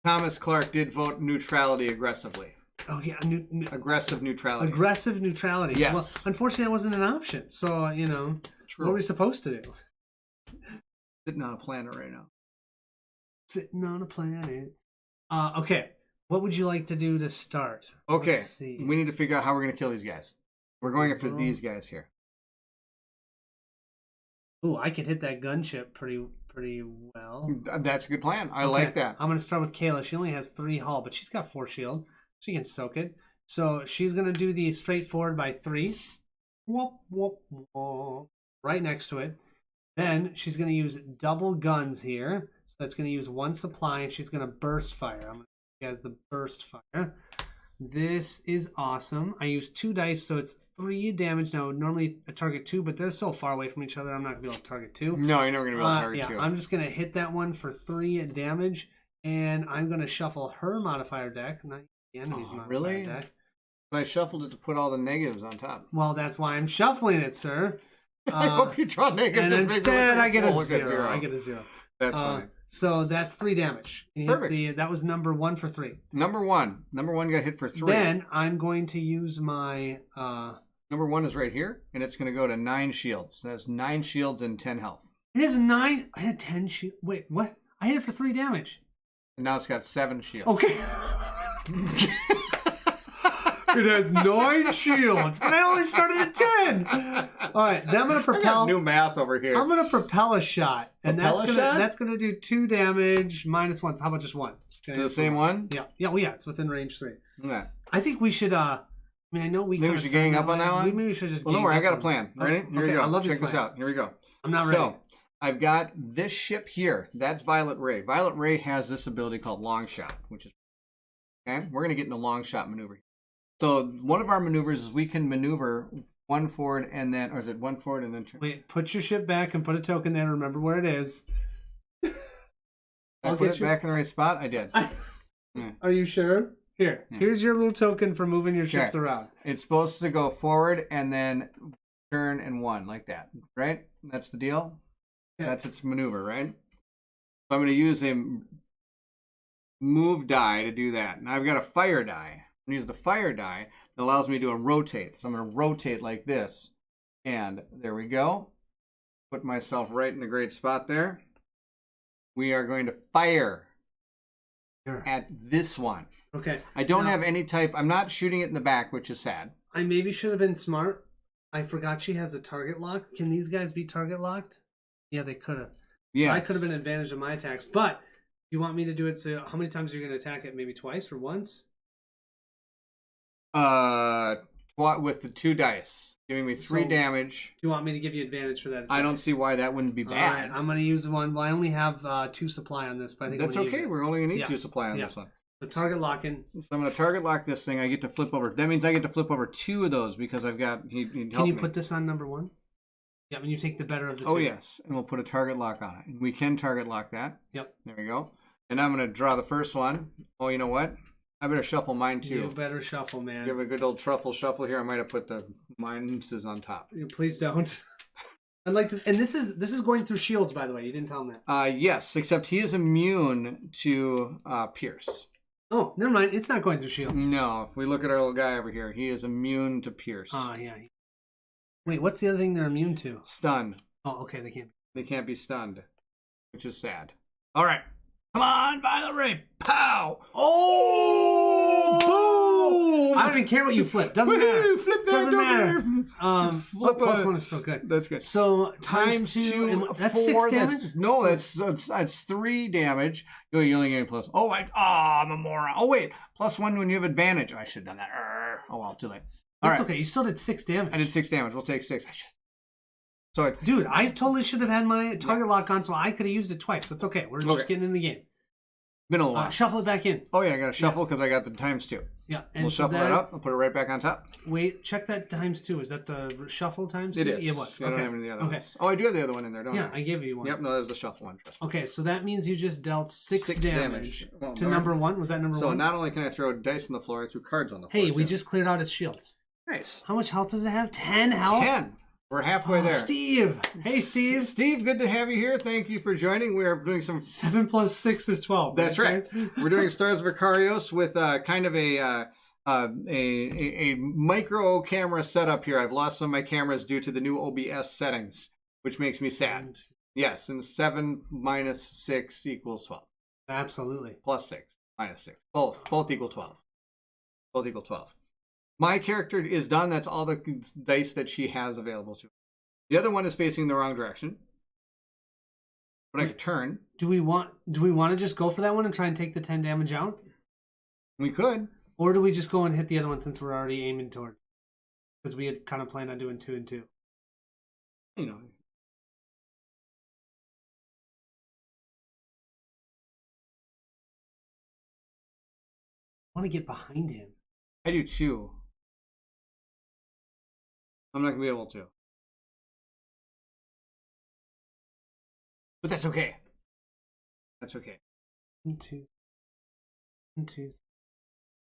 Thomas Clark did vote neutrality aggressively. Oh yeah, Aggressive neutrality. aggressive neutrality. Yes. Well, unfortunately, that wasn't an option. So True. what are we supposed to do? Sitting on a planet right now. Sitting on a planet. Okay. What would you like to do to start? Okay. Let's see. We need to figure out how we're going to kill these guys. We're going after Well- these guys here. Ooh, I could hit that gunship pretty well. That's a good plan. I Okay, like that. I'm going to start with Kayla. She only has 3 hull, but she's got 4 shield. She can soak it. So she's going to do the straightforward by 3. Whoop, whoop, whoop. Right next to it. Then she's going to use double guns here. So that's going to use 1 supply, and she's going to burst fire. I'm going to give you guys the burst fire. This is awesome. I use 2 dice, so it's 3 damage. Now, normally I target 2, but they're so far away from each other, I'm not going to be able to target 2. No, you're never going to be able to target Yeah, two. I'm just going to hit that one for 3 damage, and I'm going to shuffle her modifier deck, not the enemy's modifier really? deck. But I shuffled it to put all the negatives on top. Well, that's why I'm shuffling it, sir. I hope you draw negative. And just make it look instead, like I get a full. Look at 0. I get a 0. That's funny. So that's 3 damage. And Perfect. that was number 1 for 3. Number one got hit for 3. Then I'm going to use my... Number 1 is right here, and it's going to go to 9 shields. That's 9 shields and 10 health. It has 9... I had 10 shield... Wait, what? I hit it for 3 damage. And now it's got 7 shields. Okay. It has 9 shields, but I only started at 10. All right, then I'm gonna propel. New math over here. I'm gonna propel a shot, and Propel a shot? that's gonna do 2 damage minus 1. So how about just 1? To the same one? Yeah. Yeah. Well, yeah. It's within range 3. Okay. I think we should. I mean, I know we. Think we should gang up on that one? Maybe we should just. Well, don't worry. I got a plan. Ready? Here we go. I love your Check this plans. out. Here we go. I'm not ready. So I've got this ship here. That's Violet Ray. Violet Ray has this ability called Long Shot, which is okay. We're gonna get into long shot maneuver. So one of our maneuvers is we can maneuver 1 forward and then, or is it 1 forward and then turn? Wait, put your ship back and put a token there. Remember where it is. I put it back in the right spot. I did. Yeah. Are you sure? Here, here's your little token for moving your ships around. It's supposed to go forward and then turn and 1 like that, right? That's the deal. Yeah. That's its maneuver, right? So I'm going to use a move die to do that. Now I've got a fire die. I'm going to use the fire die that allows me to do a rotate. So I'm going to rotate like this. And there we go. Put myself right in a great spot there. We are going to fire at this one. Okay. I don't have any type. I'm not shooting it in the back, which is sad. I maybe should have been smart. I forgot she has a target lock. Can these guys be target locked? Yeah, they could have. Yeah. So I could have been advantage of my attacks. But you want me to do it? So how many times are you going to attack it? Maybe twice or once? With the 2 dice, giving me 3 damage. Do you want me to give you advantage for that attack? I don't see why that wouldn't be bad. All right, I'm going to use one. Well, I only have 2 supply on this, but I think that's okay. We're only going to need 2 supply on this one. So target locking. So I'm going to target lock this thing. I get to flip over. That means I get to flip over 2 of those because I've got. Can you put this on number 1? Yeah, when you take the better of the 2. Oh yes, and we'll put a target lock on it. And we can target lock that. Yep. There we go. And I'm going to draw the first one. Oh, you know what? I better shuffle mine too. You better shuffle, man. Give a good old truffle shuffle here. I might have put the minuses on top. Please don't. I'd like to. And this is going through shields, by the way. You didn't tell him that. Yes, except he is immune to pierce. Oh, never mind. It's not going through shields. No, if we look at our little guy over here, he is immune to pierce. Oh, yeah. Wait, what's the other thing they're immune to? Stun. Oh, okay. They can't. They can't be stunned, which is sad. All right. Come on, Violet Ray. Pow! Oh! Boom! I don't even care what you flip. Doesn't matter. Flip that. Doesn't matter. Flip plus 1 is still good. That's good. So times 2 and that's 6 damage? No, that's 3 damage. You only get plus. I'm a moron. Oh, wait. Plus 1 when you have advantage. I should have done that. Oh, well, too late. That's okay. You still did 6 damage. I did 6 damage. We'll take 6. Dude, I totally should have had my target lock on, so I could have used it twice. So it's okay. We're just getting in the game. Been a little while. Shuffle it back in. Oh, yeah, I got to shuffle because I got the times 2. Yeah. And we'll shuffle that up. I'll put it right back on top. Wait, check that times 2. Is that the shuffle times 2? It is. Yeah, it was. I don't have any of the other ones. Oh, I do have the other one in there, don't I? Yeah, I gave you one. Yep, no, that was the shuffle one. Trust me. Okay, so that means you just dealt 6 damage to number 1. Was that number 1? So not only can I throw dice on the floor, I threw cards on the floor. Hey, we just cleared out its shields. Nice. How much health does it have? 10 health? 10. We're halfway there. Steve. Hey, Steve. Steve, good to have you here. Thank you for joining. We are doing some 7 plus 6 is 12. That's right. We're doing Stars of Akarios with kind of a micro camera setup here. I've lost some of my cameras due to the new OBS settings, which makes me sad. Yes, and 7 minus 6 equals 12. Absolutely. Plus 6 minus 6. Both equal 12. Both equal 12. My character is done. That's all the dice that she has available to her. The other one is facing the wrong direction. But I can turn. Do we want to just go for that one and try and take the 10 damage out? We could. Or do we just go and hit the other one since we're already aiming towards? Because we had kind of planned on doing 2 and 2. You know. I want to get behind him. I do too. I'm not going to be able to. But that's okay. That's okay. 1, 2, 1, 2.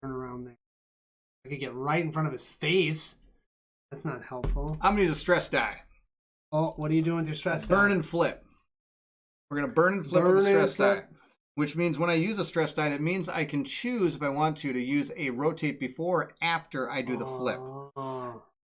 Turn around there. I could get right in front of his face. That's not helpful. I'm going to use a stress die. Oh, what are you doing with your stress die? Burn and flip. We're going to burn and flip with the stress die. Which means when I use a stress die, that means I can choose if I want to use a rotate before or after I do the flip.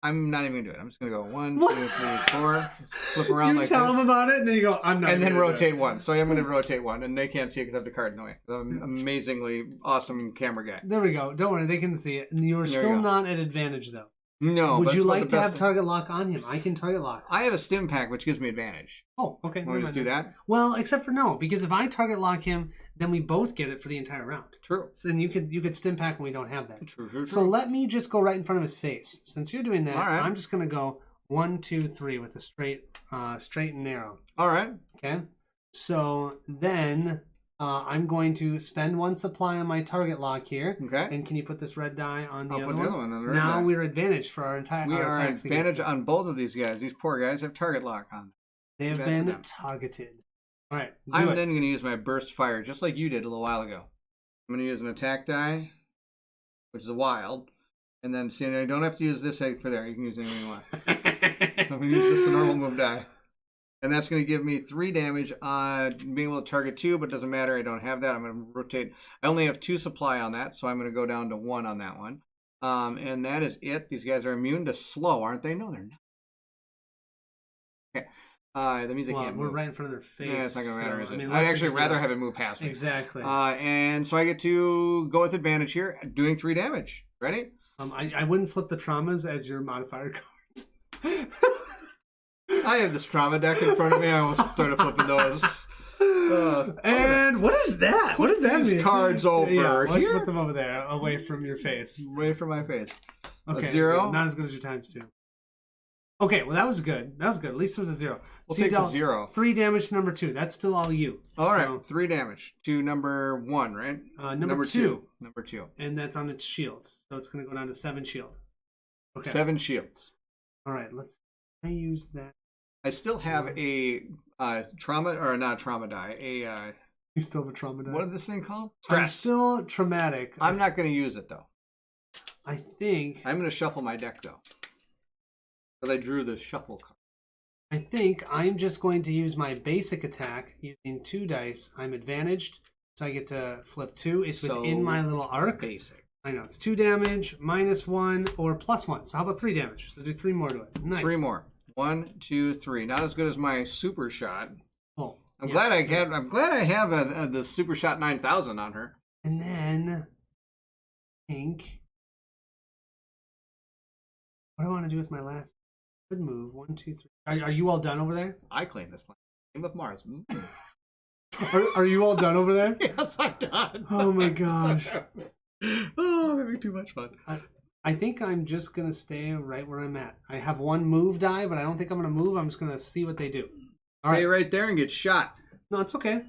I'm not even gonna do it. I'm just gonna go 1, 2, 3, 4. Flip around like this. You tell them about it, and then you go, I'm not. And then gonna do rotate it. one. So I'm gonna rotate one, and they can't see it because I have the card in the way. I'm an amazingly awesome camera guy. There we go. Don't worry, they can see it. And you're There still you go. not at advantage though. No. Would but you it's about like the to have best- target lock on him? I can target lock. I have a stim pack, which gives me advantage. Oh, okay. Want never to just mind do then. that? Well, except for no, because if I target lock him, then we both get it for the entire round. True. So then you could stim pack and we don't have that. True. So let me just go right in front of his face. Since you're doing that, All right. I'm just gonna go 1, 2, 3 with a straight and narrow. All right. Okay. So then I'm going to spend 1 supply on my target lock here. Okay. And can you put this red die on the I'll other put one? the other one on the red Now die. we're advantaged for our entire. We our are at attacks advantage against them. on both of these guys. These poor guys have target lock on. They have Bad been for them. targeted. All right. I'm Do it. then going to use my burst fire, just like you did a little while ago. I'm going to use an attack die, which is a wild. And then, see, I don't have to use this egg for there. You can use anything you want. I'm going to use just a normal move die. And that's going to give me 3 damage on being able to target 2, but it doesn't matter. I don't have that. I'm going to rotate. I only have 2 supply on that, so I'm going to go down to 1 on that one. And that is it. These guys are immune to slow, aren't they? No, they're not. Okay. That means they can't we're move. right in front of their face. Yeah, it's not going to matter, is it? I mean, I'd unless actually you're rather gonna- have it move past me. Exactly. And so I get to go with advantage here, doing 3 damage. Ready? I wouldn't flip the traumas as your modifier cards. I have this trauma deck in front of me. I almost started flipping those. And what is that? What does that these mean? cards over yeah, why don't you here? put them over there, away from your face. Away from my face. Okay, A 0. so not as good as your times 2. Okay, well that was good. That was good. At least it was a 0. We'll So you take the dealt 0. 3 damage to number 2. That's still all you. All right, So, 3 damage to number 1, right? number 2. Number 2. And that's on its shields. So it's going to go down to 7 shield. Okay. 7 shields. All right, I use that. I still have a trauma, or not trauma die. You still have a trauma die? What is this thing called? I'm Stress. still traumatic. I'm not going to use it, though. I think I'm going to shuffle my deck, though. Because I drew the shuffle card. I think I'm just going to use my basic attack using 2 dice. I'm advantaged, so I get to flip 2. It's So within my little arc. Basic. I know, it's 2 damage, -1, or +1. So how about 3 damage? So do 3 more to it. Nice. 3 more. 1, 2, 3. Not as good as my super shot. Oh, I'm yeah. glad I have the super shot 9000 on her. And then I think what do I want to do with my last good move? 1, 2, 3. Are you all done over there? I claim this plan. Game of Mars. Are you all done over there? Yes, I'm done. Oh my gosh. Oh, I'm having too much fun. I think I'm just going to stay right where I'm at. I have 1 move die, but I don't think I'm going to move. I'm just going to see what they do. All Stay right. right there and get shot. No, it's okay.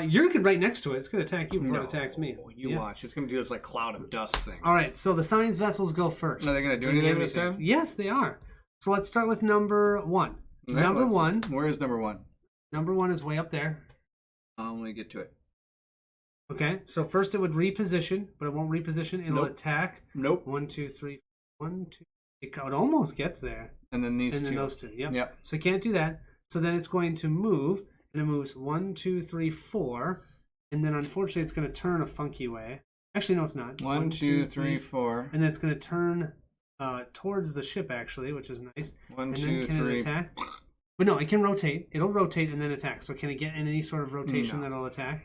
You're right next to it. It's going to attack you before it attacks me. You watch. It's going to do this like cloud of dust thing. All right, so the science vessels go first. Are they going to do Doing anything this everything. time? Yes, they are. So let's start with number 1. Okay, Number 1. Where is number 1? Number 1 is way up there. Let me get to it. Okay, so first it would reposition, but it won't reposition. It'll Nope. attack. Nope. 1, 2, 3. 1, 2. It almost gets there. And then these And then two. those 2. Yep. Yep. So it can't do that. So then it's going to move, and it moves 1, 2, 3, 4. And then unfortunately it's going to turn a funky way. Actually, no, it's not. 1, 2, 3, 4. And then it's going to turn towards the ship, actually, which is nice. 1, And 2, then can 3. it attack? But no, it can rotate. It'll rotate and then attack. So can it get in any sort of rotation No. that'll attack?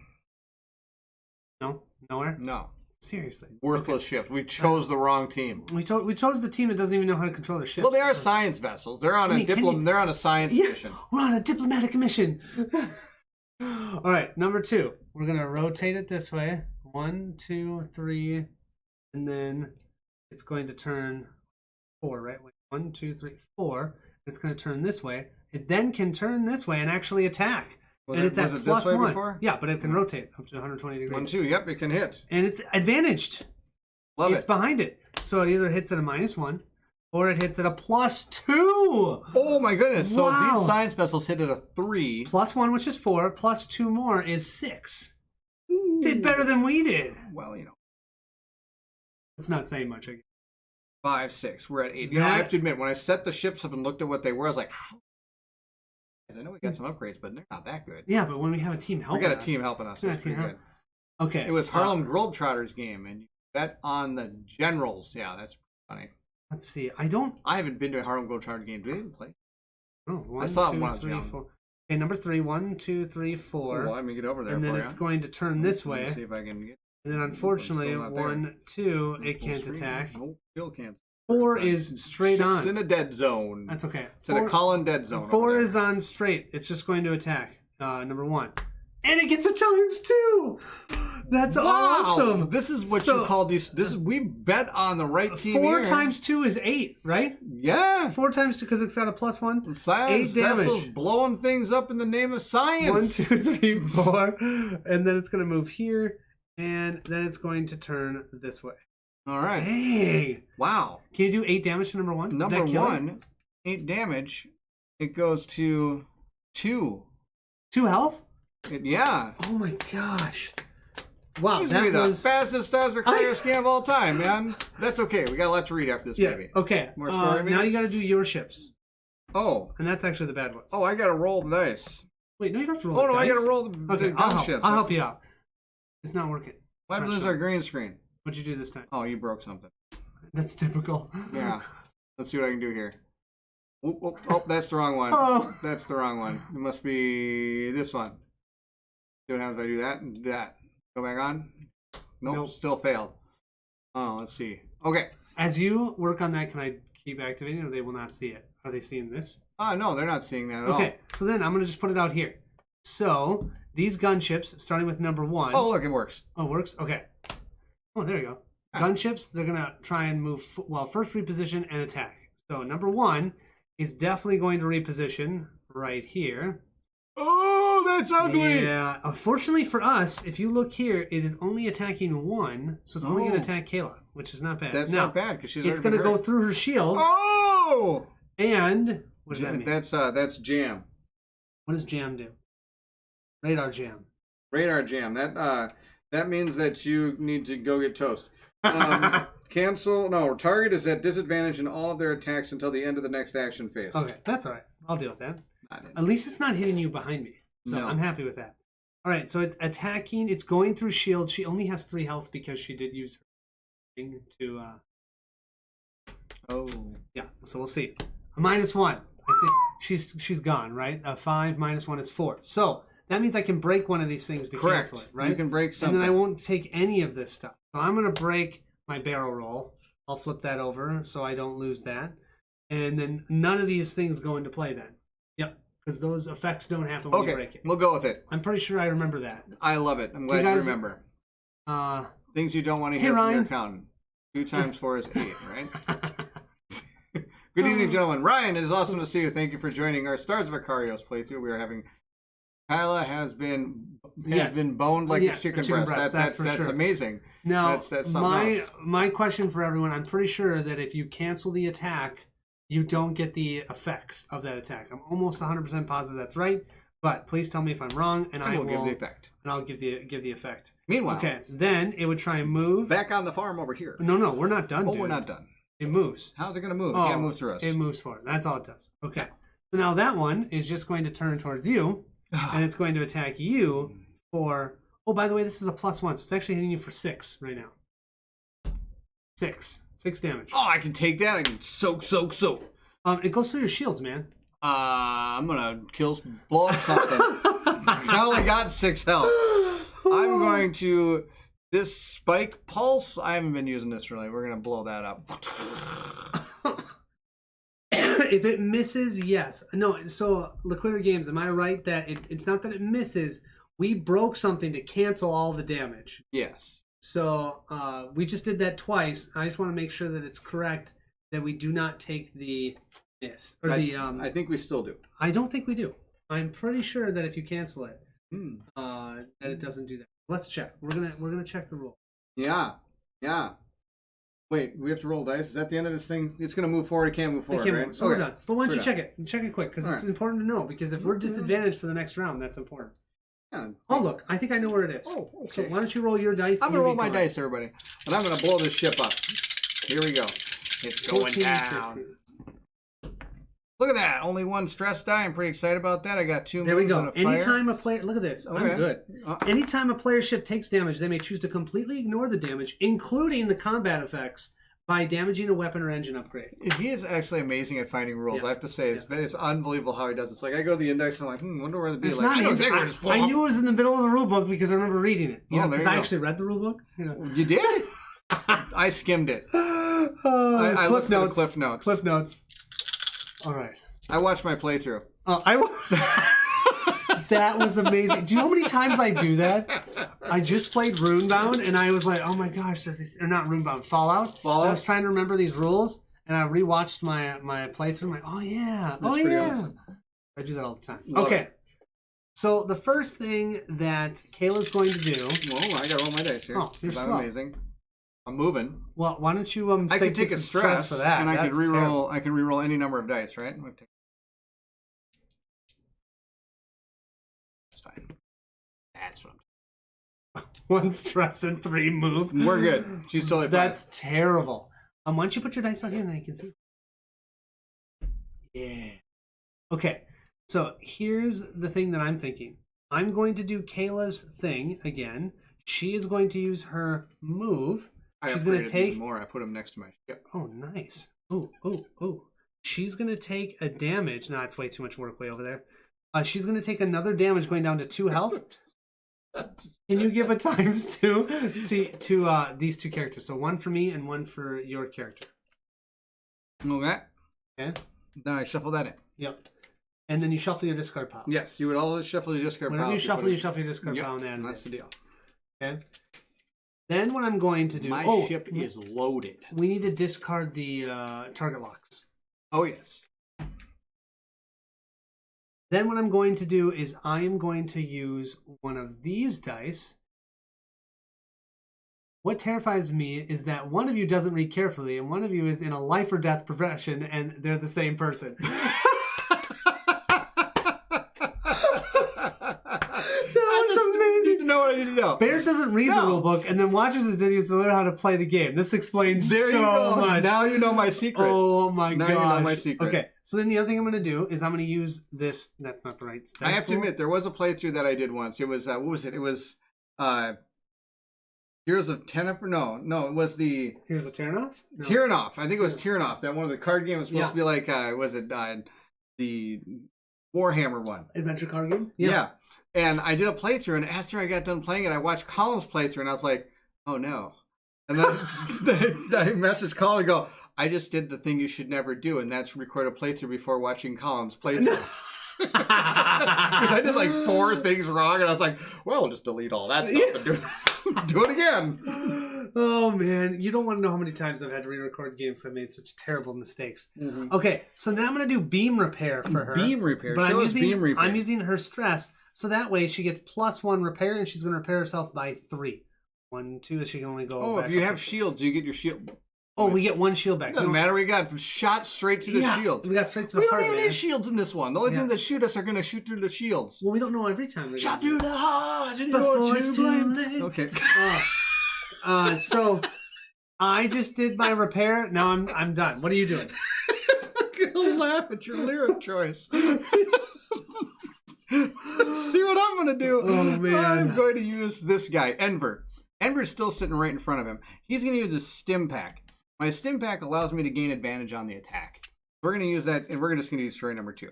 No? Nowhere? No. Seriously. Worthless shift. We chose the wrong team. We chose the team that doesn't even know how to control their ships. Well, they are science vessels. They're on I mean, They're on a science Yeah, mission. we're on a diplomatic mission. All right, number 2. We're going to rotate it this way. 1, 2, 3. And then it's going to turn 4, right? Wait, 1, 2, 3, 4. It's going to turn this way. It then can turn this way and actually attack. Was and it- it's at was it this plus way 1. before? Yeah, but it can rotate up to 120 degrees. 1, 2. Yep, it can hit. And it's advantaged. Love It's it. behind it. So it either hits at a -1 or it hits at a +2. Oh my goodness. So Wow. these science vessels hit at a 3. +1, which is 4, plus 2 more is 6. Did better than we did. Well, you know, It's not saying much, I guess. 5, 6. We're at 8. You know, I have to admit, when I set the ships up and looked at what they were, I was like, how? I know we got some upgrades, but they're not that good. Yeah, but when we have a team We helping got a us. team helping us. Yeah, That's team pretty help. good. Okay. It was Harlem Globetrotters game, and you bet on the Generals. Yeah, that's funny. Let's see. I haven't been to a Harlem Globetrotter game. Do they even play? Oh, one, I saw it two, when I was three, young. 4. Okay, number 3. 1, 2, 3, 4. Well, let me get over there and then for it's you. going to turn this way. See if I can get. And then unfortunately, still not there. 1, 2, it Full can't screen. attack. Nope, still can't. 4 is straight Ships on. in a dead zone. That's okay. It's in a Colin dead zone. 4 is on straight. It's just going to attack. Number 1. And it gets a ×2! That's awesome! This is what you call these. We bet on the right team 4 here. times 2 is 8, right? Yeah. 4 times 2 because it's got a +1. Science 8 damage. vessels blowing things up in the name of 1, science. 2, 3, 4. And then it's going to move here. And then it's going to turn this way. All right. Dang! Wow. Can you do 8 damage to number 1? Number 1, 8 damage. It goes to 2. 2 health? Yeah. Oh my gosh. Wow, He's that gonna be the was... fastest Stars Akarios scan of all time, man. That's okay. We got a lot to read after this, baby. Okay. More story, maybe? Now you got to do your ships. Oh. And that's actually the bad ones. Oh, I got to roll the dice. Wait, no, you don't have to roll Oh, the no, dice. I got to roll the Okay, the I'll gun help. ships. I'll help you out. It's not working. Why did we lose our green screen? What'd you do this time? Oh, you broke something. That's typical. Yeah. Let's see what I can do here. Whoop, whoop. Oh, that's the wrong one. Oh. That's the wrong one. It must be this one. See what happens if I do that and do that. Go back on. Nope. Still failed. Oh, let's see. Okay. As you work on that, can I keep activating or they will not see it? Are they seeing this? No, they're not seeing that at all. Okay, so then I'm going to just put it out here. So, these gunships, starting with number 1. Oh, look, it works. Oh, it works? Okay. Oh, there you go. Gunships, they're going to try and move, first reposition and attack. So, number 1 is definitely going to reposition right here. Oh, that's ugly. Yeah. Unfortunately for us, if you look here, it is only attacking 1, so it's only going to attack Kayla, which is not bad. That's not bad because she's it's going to go through her shields. Oh! And what does that mean? That's jam. What does jam do? Radar jam. Radar jam. That means that you need to go get toast. Cancel. No, target is at disadvantage in all of their attacks until the end of the next action phase. Okay, that's all right. I'll deal with that. At least it's not hitting you behind me. So No. I'm happy with that. All right, so it's attacking. It's going through shield. She only has 3 health because she did use her thing to... Oh. Yeah, so we'll see. A -1. I think she's gone, right? A 5 -1 is 4. So that means I can break one of these things to Correct. cancel it, right? You can break something. And then I won't take any of this stuff. So I'm going to break my barrel roll. I'll flip that over so I don't lose that. And then none of these things go into play then. Yep, because those effects don't happen when you break it. We'll go with it. I'm pretty sure I remember that. I love it. I'm glad you remember. Things you don't want to hear from your accountant. 2 times 4 is 8, right? Good evening, gentlemen. Ryan, it is awesome to see you. Thank you for joining our Stars of Akarios playthrough. We are having... Kyla has been boned like a chicken breast. That's for sure. Amazing. Now, that's my question for everyone, I'm pretty sure that if you cancel the attack, you don't get the effects of that attack. I'm almost 100% positive that's right, but please tell me if I'm wrong, and I will give the effect. And I'll give the effect. Meanwhile, okay, then it would try and move back on the farm over here. No, we're not done. Oh, we're not done. It moves. How's it going to move? It can't move through us. It moves forward. That's all it does. Okay. So now that one is just going to turn towards you, and it's going to attack you for... Oh, by the way, this is a +1, so it's actually hitting you for 6 right now. 6 damage. Oh, I can take that. I can soak. It goes through your shields, man. I'm gonna blow up something. I only got 6 health. I'm going to... This spike pulse, I haven't been using this really. We're going to blow that up. If it misses, yes. No, so Liquidator Games, am I right that it's not that it misses. We broke something to cancel all the damage. Yes. So we just did that twice. I just want to make sure that it's correct that we do not take the miss. Or I think we still do. I don't think we do. I'm pretty sure that if you cancel it, that it doesn't do that. Let's check. We're gonna check the rule. Yeah. Wait, we have to roll dice. Is that the end of this thing? It's gonna move forward. It can't move forward, right? So we're done. But why don't you check it? Check it quick because it's important to know. Because if we're disadvantaged for the next round, that's important. Yeah. Oh look, I think I know where it is. Oh, okay. So why don't you roll your dice? I'm gonna roll my dice, everybody, and I'm gonna blow this ship up. Here we go. It's going 14, down. 15. Look at that. Only 1 stress die. I'm pretty excited about that. I got 2 There we moves go. and a fire. Anytime a player... Look at this. Okay. I'm good. Anytime a player ship takes damage, they may choose to completely ignore the damage, including the combat effects by damaging a weapon or engine upgrade. He is actually amazing at finding rules. Yeah. I have to say, it's unbelievable how he does it. It's like I go to the index and I'm like, wonder where the be. It's Like, not I know exactly where it's from. I knew it was in the middle of the rule book because I remember reading it. Oh, there Because you I go. actually read the rule book. You know. You did? I skimmed it. I looked for the Cliff Notes. Cliff Notes. All right. I watched my playthrough. That was amazing. Do you know how many times I do that? I just played Runebound, and I was like, oh my gosh, there's these, or not Runebound, Fallout. I was trying to remember these rules, and I rewatched my playthrough. I'm like, oh yeah, That's pretty yeah. awesome. I do that all the time. Love Okay. it. So the first thing that Kayla's going to do... Well, I got all my dice here. Oh, you're I'm slow. amazing. I'm moving. Well, why don't you I can take a some stress for that? and I can That's reroll. terrible. I can reroll any number of dice, right? That's fine. That's what I'm. 1 stress and 3 move. We're good. She's totally fine. That's terrible. Why don't you put your dice out here and then you can see? Yeah. Okay. So here's the thing that I'm thinking. I'm going to do Kayla's thing again. She is going to use her move. She's going to take more. I put them next to my ship. Oh, nice. Oh. She's going to take a damage. No, it's way too much work way over there. She's going to take another damage going down to 2 health. Can you give a ×2 to these 2 characters? So 1 for me and 1 for your character. Okay. Okay. Then I shuffle that in. Yep. And then you shuffle your discard pile. Yes, you would always shuffle your discard pile. Whenever you shuffle your discard yep, pile and that's the deal. Okay. Then what I'm going to do... My ship is loaded. We need to discard the target locks. Oh, yes. Then what I'm going to do is I am going to use one of these dice. What terrifies me is that one of you doesn't read carefully and one of you is in a life or death profession and they're the same person. Need to know what I need to know. Bear doesn't read the rule book and then watches his videos to learn how to play the game. This explains so much. Now you know my secret. Oh my gosh. Now you know my secret. Okay, so then the other thing I'm going to do is I'm going to use this. That's not the right dice I have to pool. admit, there was a playthrough that I did once. It was, what was it? It was Heroes of Tenor. No, it was the... Here's a Tyranoff? No. Tyranoff. I think it was Tyranoff. That one of the card game was supposed to be like, was it the Warhammer one? Adventure card game? Yeah. And I did a playthrough, and after I got done playing it, I watched Colin's playthrough, and I was like, oh no. And then I messaged Colin and go, I just did the thing you should never do, and that's record a playthrough before watching Colin's playthrough. Because I did like 4 things wrong, and I was like, well, just delete all that stuff and do it again. Oh, man. You don't want to know how many times I've had to re-record games that made such terrible mistakes. Mm-hmm. Okay, so now I'm going to do beam repair for her. Beam repair? But beam repair. I'm using her stress, so that way she gets +1 repair, and she's going to repair herself by 3. 1, 2, she can only go Oh, back if you up have to... shields, you get your shield... Oh, we get 1 shield back. Doesn't matter. We got shot straight through the shields. We got straight through the We heart. don't even man. need shields in this one. The only thing that shoot us are going to shoot through the shields. Well, we don't know every time. Shot through the heart and before it's too late. Okay. So I just did my repair. Now I'm done. What are you doing? I'm going to laugh at your lyric choice. See what I'm going to do? Oh, man. I'm going to use this guy, Enver. Enver's still sitting right in front of him. He's going to use his stim pack. My stim pack allows me to gain advantage on the attack. We're going to use that, and we're just going to destroy number 2.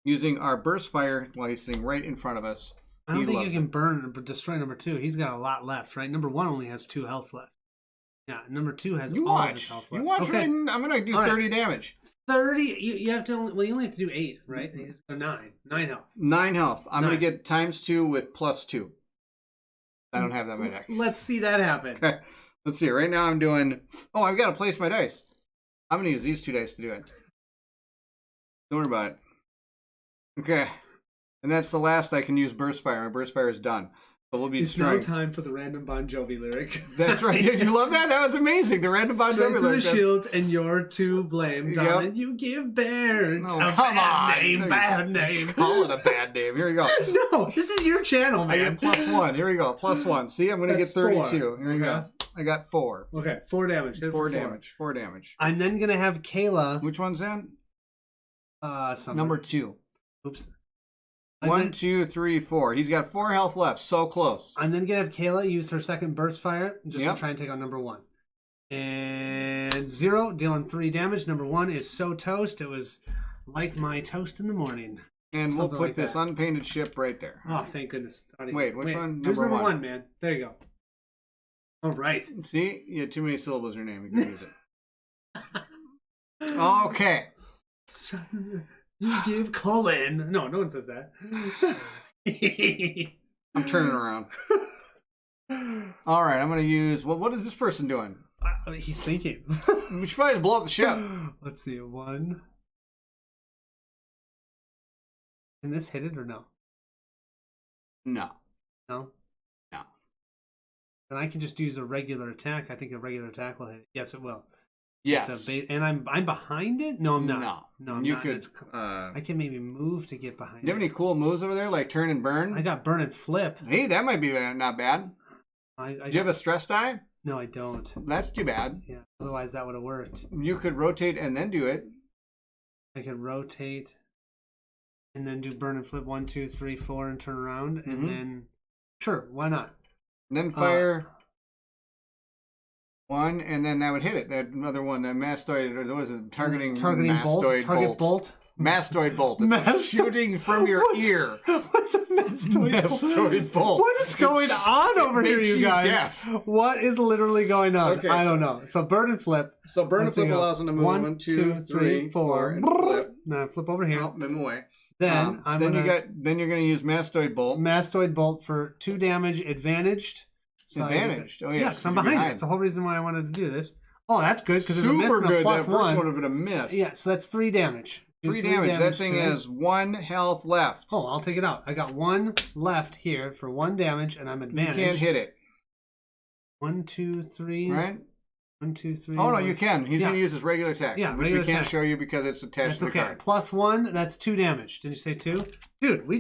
Using our burst fire while he's sitting right in front of us. I don't think you can burn or destroy number 2. He's got a lot left, right? Number 1 only has 2 health left. Yeah, number 2 has all of his health left. You watch, okay. I'm going to do 30 damage. 30? You have to only, well, you only have to do 8, right? He's 9 health. 9 health. I'm going to get ×2 with +2. I don't have that in my deck. Let's see that happen. Okay. Let's see. Right now I'm doing... Oh, I've got to place my dice. I'm going to use these 2 dice to do it. Don't worry about it. Okay. And that's the last I can use Burst Fire. My Burst Fire is done. So we'll be destroying. It's no time for the random Bon Jovi lyric. That's right. You love that? That was amazing. The random Bon Jovi lyric. The shields and you're to blame, darling. Yep. You give Bear a bad name. Call it a bad name. Here we go. No, this is your channel, man. I get +1. Here we go. +1. See, I'm going to get 32. 4. Here we go. I got 4. Okay, 4 damage. 4 damage. 4 damage. I'm then going to have Kayla. Which one's that? Number 2. Oops. 1, 2, 3, 4. He's got 4 health left. So close. I'm then going to have Kayla use her second burst fire just to try and take on number 1. And 0, dealing 3 damage. Number 1 is so toast. It was like my toast in the morning. And Something we'll put like this that. unpainted ship right there. Oh, thank goodness. Wait, which one? There's Number number one. 1, man. There you go. All right. See? You had too many syllables in your name. You can use it. Okay. You give Colin. No one says that. I'm turning around. All right, I'm going to use... What is this person doing? He's thinking. We should probably blow up the ship. Let's see. 1. Can this hit it or no? No. No? No. Then I can just use a regular attack. I think a regular attack will hit it. Yes, it will. Yes. And I'm behind it? No, I'm not. No, I'm you not. could... I can maybe move to get behind Do you have it. any cool moves over there, like turn and burn? I got burn and flip. Hey, that might be not bad. Do you have a stress die? No, I don't. That's too bad. Yeah, otherwise that would have worked. You could rotate and then do it. I could rotate and then do burn and flip 1, 2, 3, 4 and turn around. And then, sure, why not? And then fire... one, and then that would hit it. That other one, that mastoid, or what was it? Targeting bolt. mastoid Target bolt. Mastoid bolt. It's shooting from your ear. What's a Mastoid bolt. What is going on over here, you guys? Deaf. What is literally going on? Okay, I don't know. So burn and flip. So burn and flip allows them to move 1, 2, 3, 4, and flip. Now flip over here. Oh, move away. Then then you're gonna use mastoid bolt. Mastoid bolt for 2 damage, advantaged. So Advantaged. Oh yeah, because I'm behind it. It's the whole reason why I wanted to do this. Oh, that's good because there's a miss super and a good. plus That first 1. one would have been a miss. Yeah, so that's 3 damage. Do 3 damage. That thing has 1 health left. Oh, I'll take it out. I got 1 left here for 1 damage, and I'm advantaged. You can't hit it. 1, 2, 3. Right? 1, 2, 3. Oh no, you can. He's gonna use his regular attack, Yeah, which regular we can't attack. show you because it's attached That's to the okay. card. Plus 1, that's 2 damage. Did you say 2? Dude, we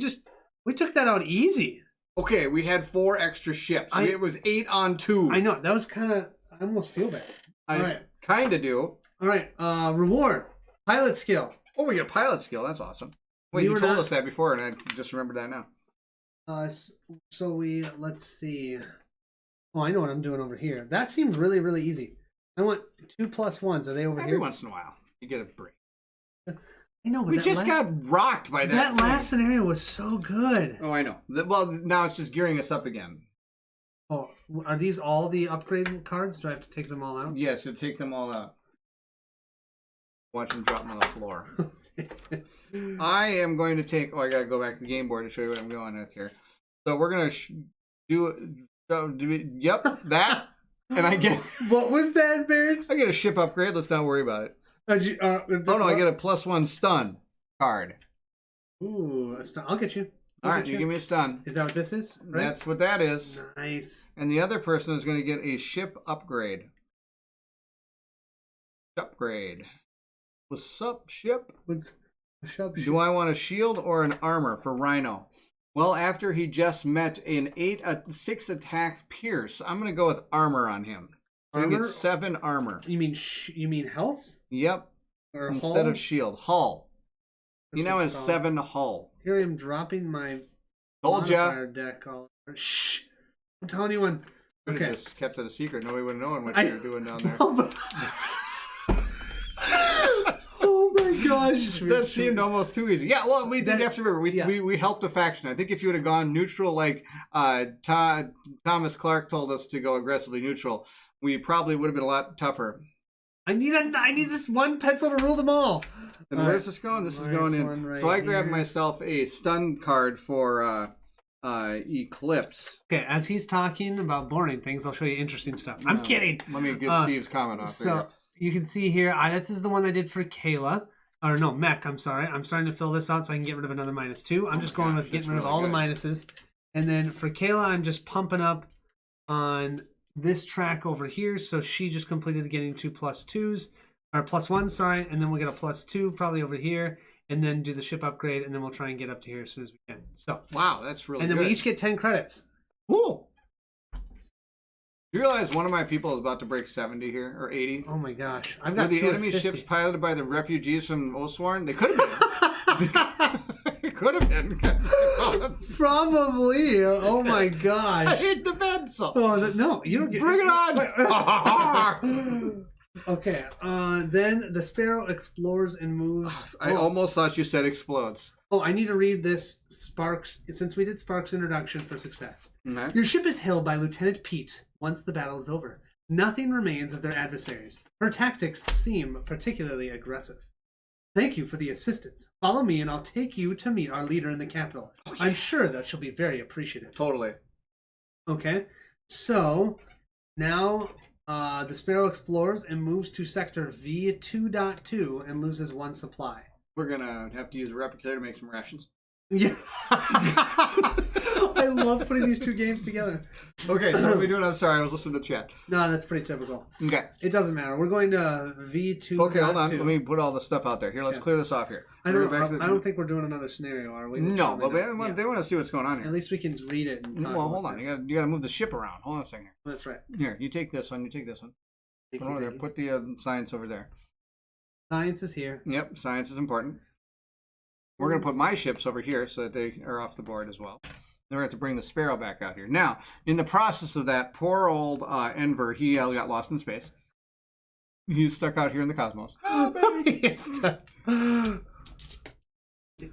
took that out easy. Okay, we had 4 extra ships. It was 8 on 2. I know. That was kind of... I almost feel bad. All right. Kind of do. All right. Reward. Pilot skill. Oh, we get a pilot skill. That's awesome. Wait, you told us that before, and I just remembered that now. So let's see. Oh, I know what I'm doing over here. That seems really, really easy. I want 2 plus 1s. Are they over Every here? once in a while, you get a break. I know, but We just got rocked by that. That thing. last scenario was so good. Oh, I know. Well, now it's just gearing us up again. Oh, are these all the upgrade cards? Do I have to take them all out? Yes, you'll take them all out. Watch them drop them on the floor. I am going to take... Oh, I got to go back to the game board to show you what I'm going with here. So we're going to yep, that. And I get... What was that, Barrett? I get a ship upgrade. Let's not worry about it. Oh no, I get a +1 stun card. Ooh, a stun. I'll get you. All right, you give me a stun. Is that what this is? Right? That's what that is. Nice. And the other person is going to get a ship upgrade. Upgrade. What's up, ship? What's up, ship? Do I want a shield or an armor for Rhino? Well, after he just met an 6 attack Pierce, I'm going to go with armor on him. I'm going to get 7 armor. You mean health? Yep. Or instead hull? of shield. Hull. He now has 7 hull. Here I am dropping my Told ya. modifier deck all over. Shh! I'm telling you when. Could Okay. have just kept it a secret. Nobody would have known what you were doing down there. Oh my gosh. That seemed almost too easy. Yeah, well, we did have to remember, we helped a faction. I think if you would have gone neutral like Thomas Clark told us to go aggressively neutral, we probably would have been a lot tougher. I need this one pencil to rule them all. And where's this going? This is going in. Right so I grabbed here. myself a stun card for Eclipse. Okay, as he's talking about boring things, I'll show you interesting stuff. I'm kidding. Let me get Steve's comment off So you can see here, this is the one I did for Kayla. Or no, Mech, I'm sorry. I'm starting to fill this out so I can get rid of another -2. I'm just going with getting rid of all the minuses. And then for Kayla, I'm just pumping up on this track over here. So she just completed getting 2 +2s. Or +1, sorry. And then we'll get a +2 probably over here. And then do the ship upgrade. And then we'll try and get up to here as soon as we can. So wow, that's really good. And then we each get 10 credits. Cool. You realize one of my people is about to break 70 here, or 80? Oh my gosh. I've got Were the enemy 250. ships piloted by the refugees from Oswarn? They could have been. It could have been. Probably. Oh my I gosh. hit the pencil. Oh, no, you don't get. Bring it on. Okay. Then the sparrow explores and moves. I almost thought you said explodes. Oh, I need to read this Sparks, since we did Sparks' introduction for success. Okay. Your ship is held by Lieutenant Pete once the battle is over. Nothing remains of their adversaries. Her tactics seem particularly aggressive. Thank you for the assistance. Follow me and I'll take you to meet our leader in the capital. Oh, yeah. I'm sure that she'll be very appreciative. Totally. Okay. So, now the Sparrow explores and moves to Sector V2.2 and loses 1 supply. We're going to have to use a replicator to make some rations. Yeah. I love putting these two games together. Okay, so what are we doing? I'm sorry, I was listening to the chat. No, that's pretty typical. Okay. It doesn't matter. We're going to V2. Okay, hold on. Let me put all the stuff out there. Here, let's clear this off here. I don't think we're doing another scenario, are we? No, but they want to see what's going on here. At least we can read it. And talk hold on. You got to move the ship around. Hold on a second here. That's right. Here, you take this one. You take this one. Put over there. Put the science over there. Science is here. Yep, science is important. We're going to put my ships over here so that they are off the board as well. Then we're going to have to bring the Sparrow back out here. Now, in the process of that, poor old Enver, he got lost in space. He's stuck out here in the cosmos. Oh, baby.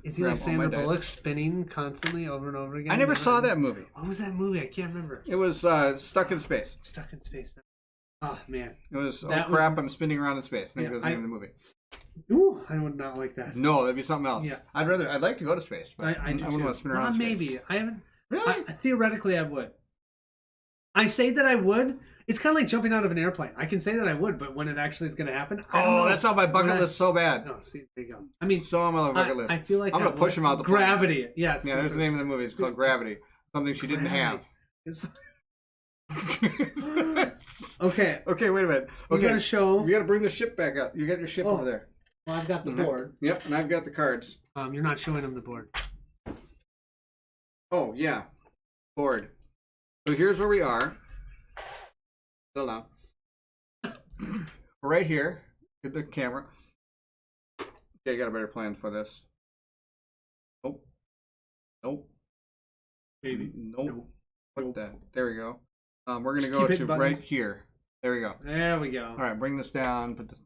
Is he like Sandra Bullock spinning constantly over and over again? I never saw that movie. What was that movie? I can't remember. It was Stuck in Space. Stuck in Space. Oh, man. It was, I'm spinning around in space. I think that was the name of the movie. Ooh, I would not like that. No, that'd be something else. Yeah. I'd like to go to space, but I wouldn't want to spin around in space. Maybe. I haven't. Really? Theoretically, I would. I say that I would. It's kind of like jumping out of an airplane. I can say that I would, but when it actually is going to happen, I don't know. That's on my bucket list so bad. No, see, there you go. I mean, so on my bucket list. I feel like I'm going to push him out the plane. Gravity, yes. Yeah, there's the name of the movie. It's called Gravity. Something she didn't have. Okay. Okay, wait a minute. Okay. You got to show. You got to bring the ship back up. You got your ship over there. Well, I've got the board. Yep, and I've got the cards. You're not showing them the board. Oh, yeah. Board. So here's where we are. Still down. Right here. Get the camera. Okay, I got a better plan for this. Nope. Nope. Maybe. Nope. Look at that. There we go. We're going to go to right here. There we go. There we go. All right, bring this down. Put this.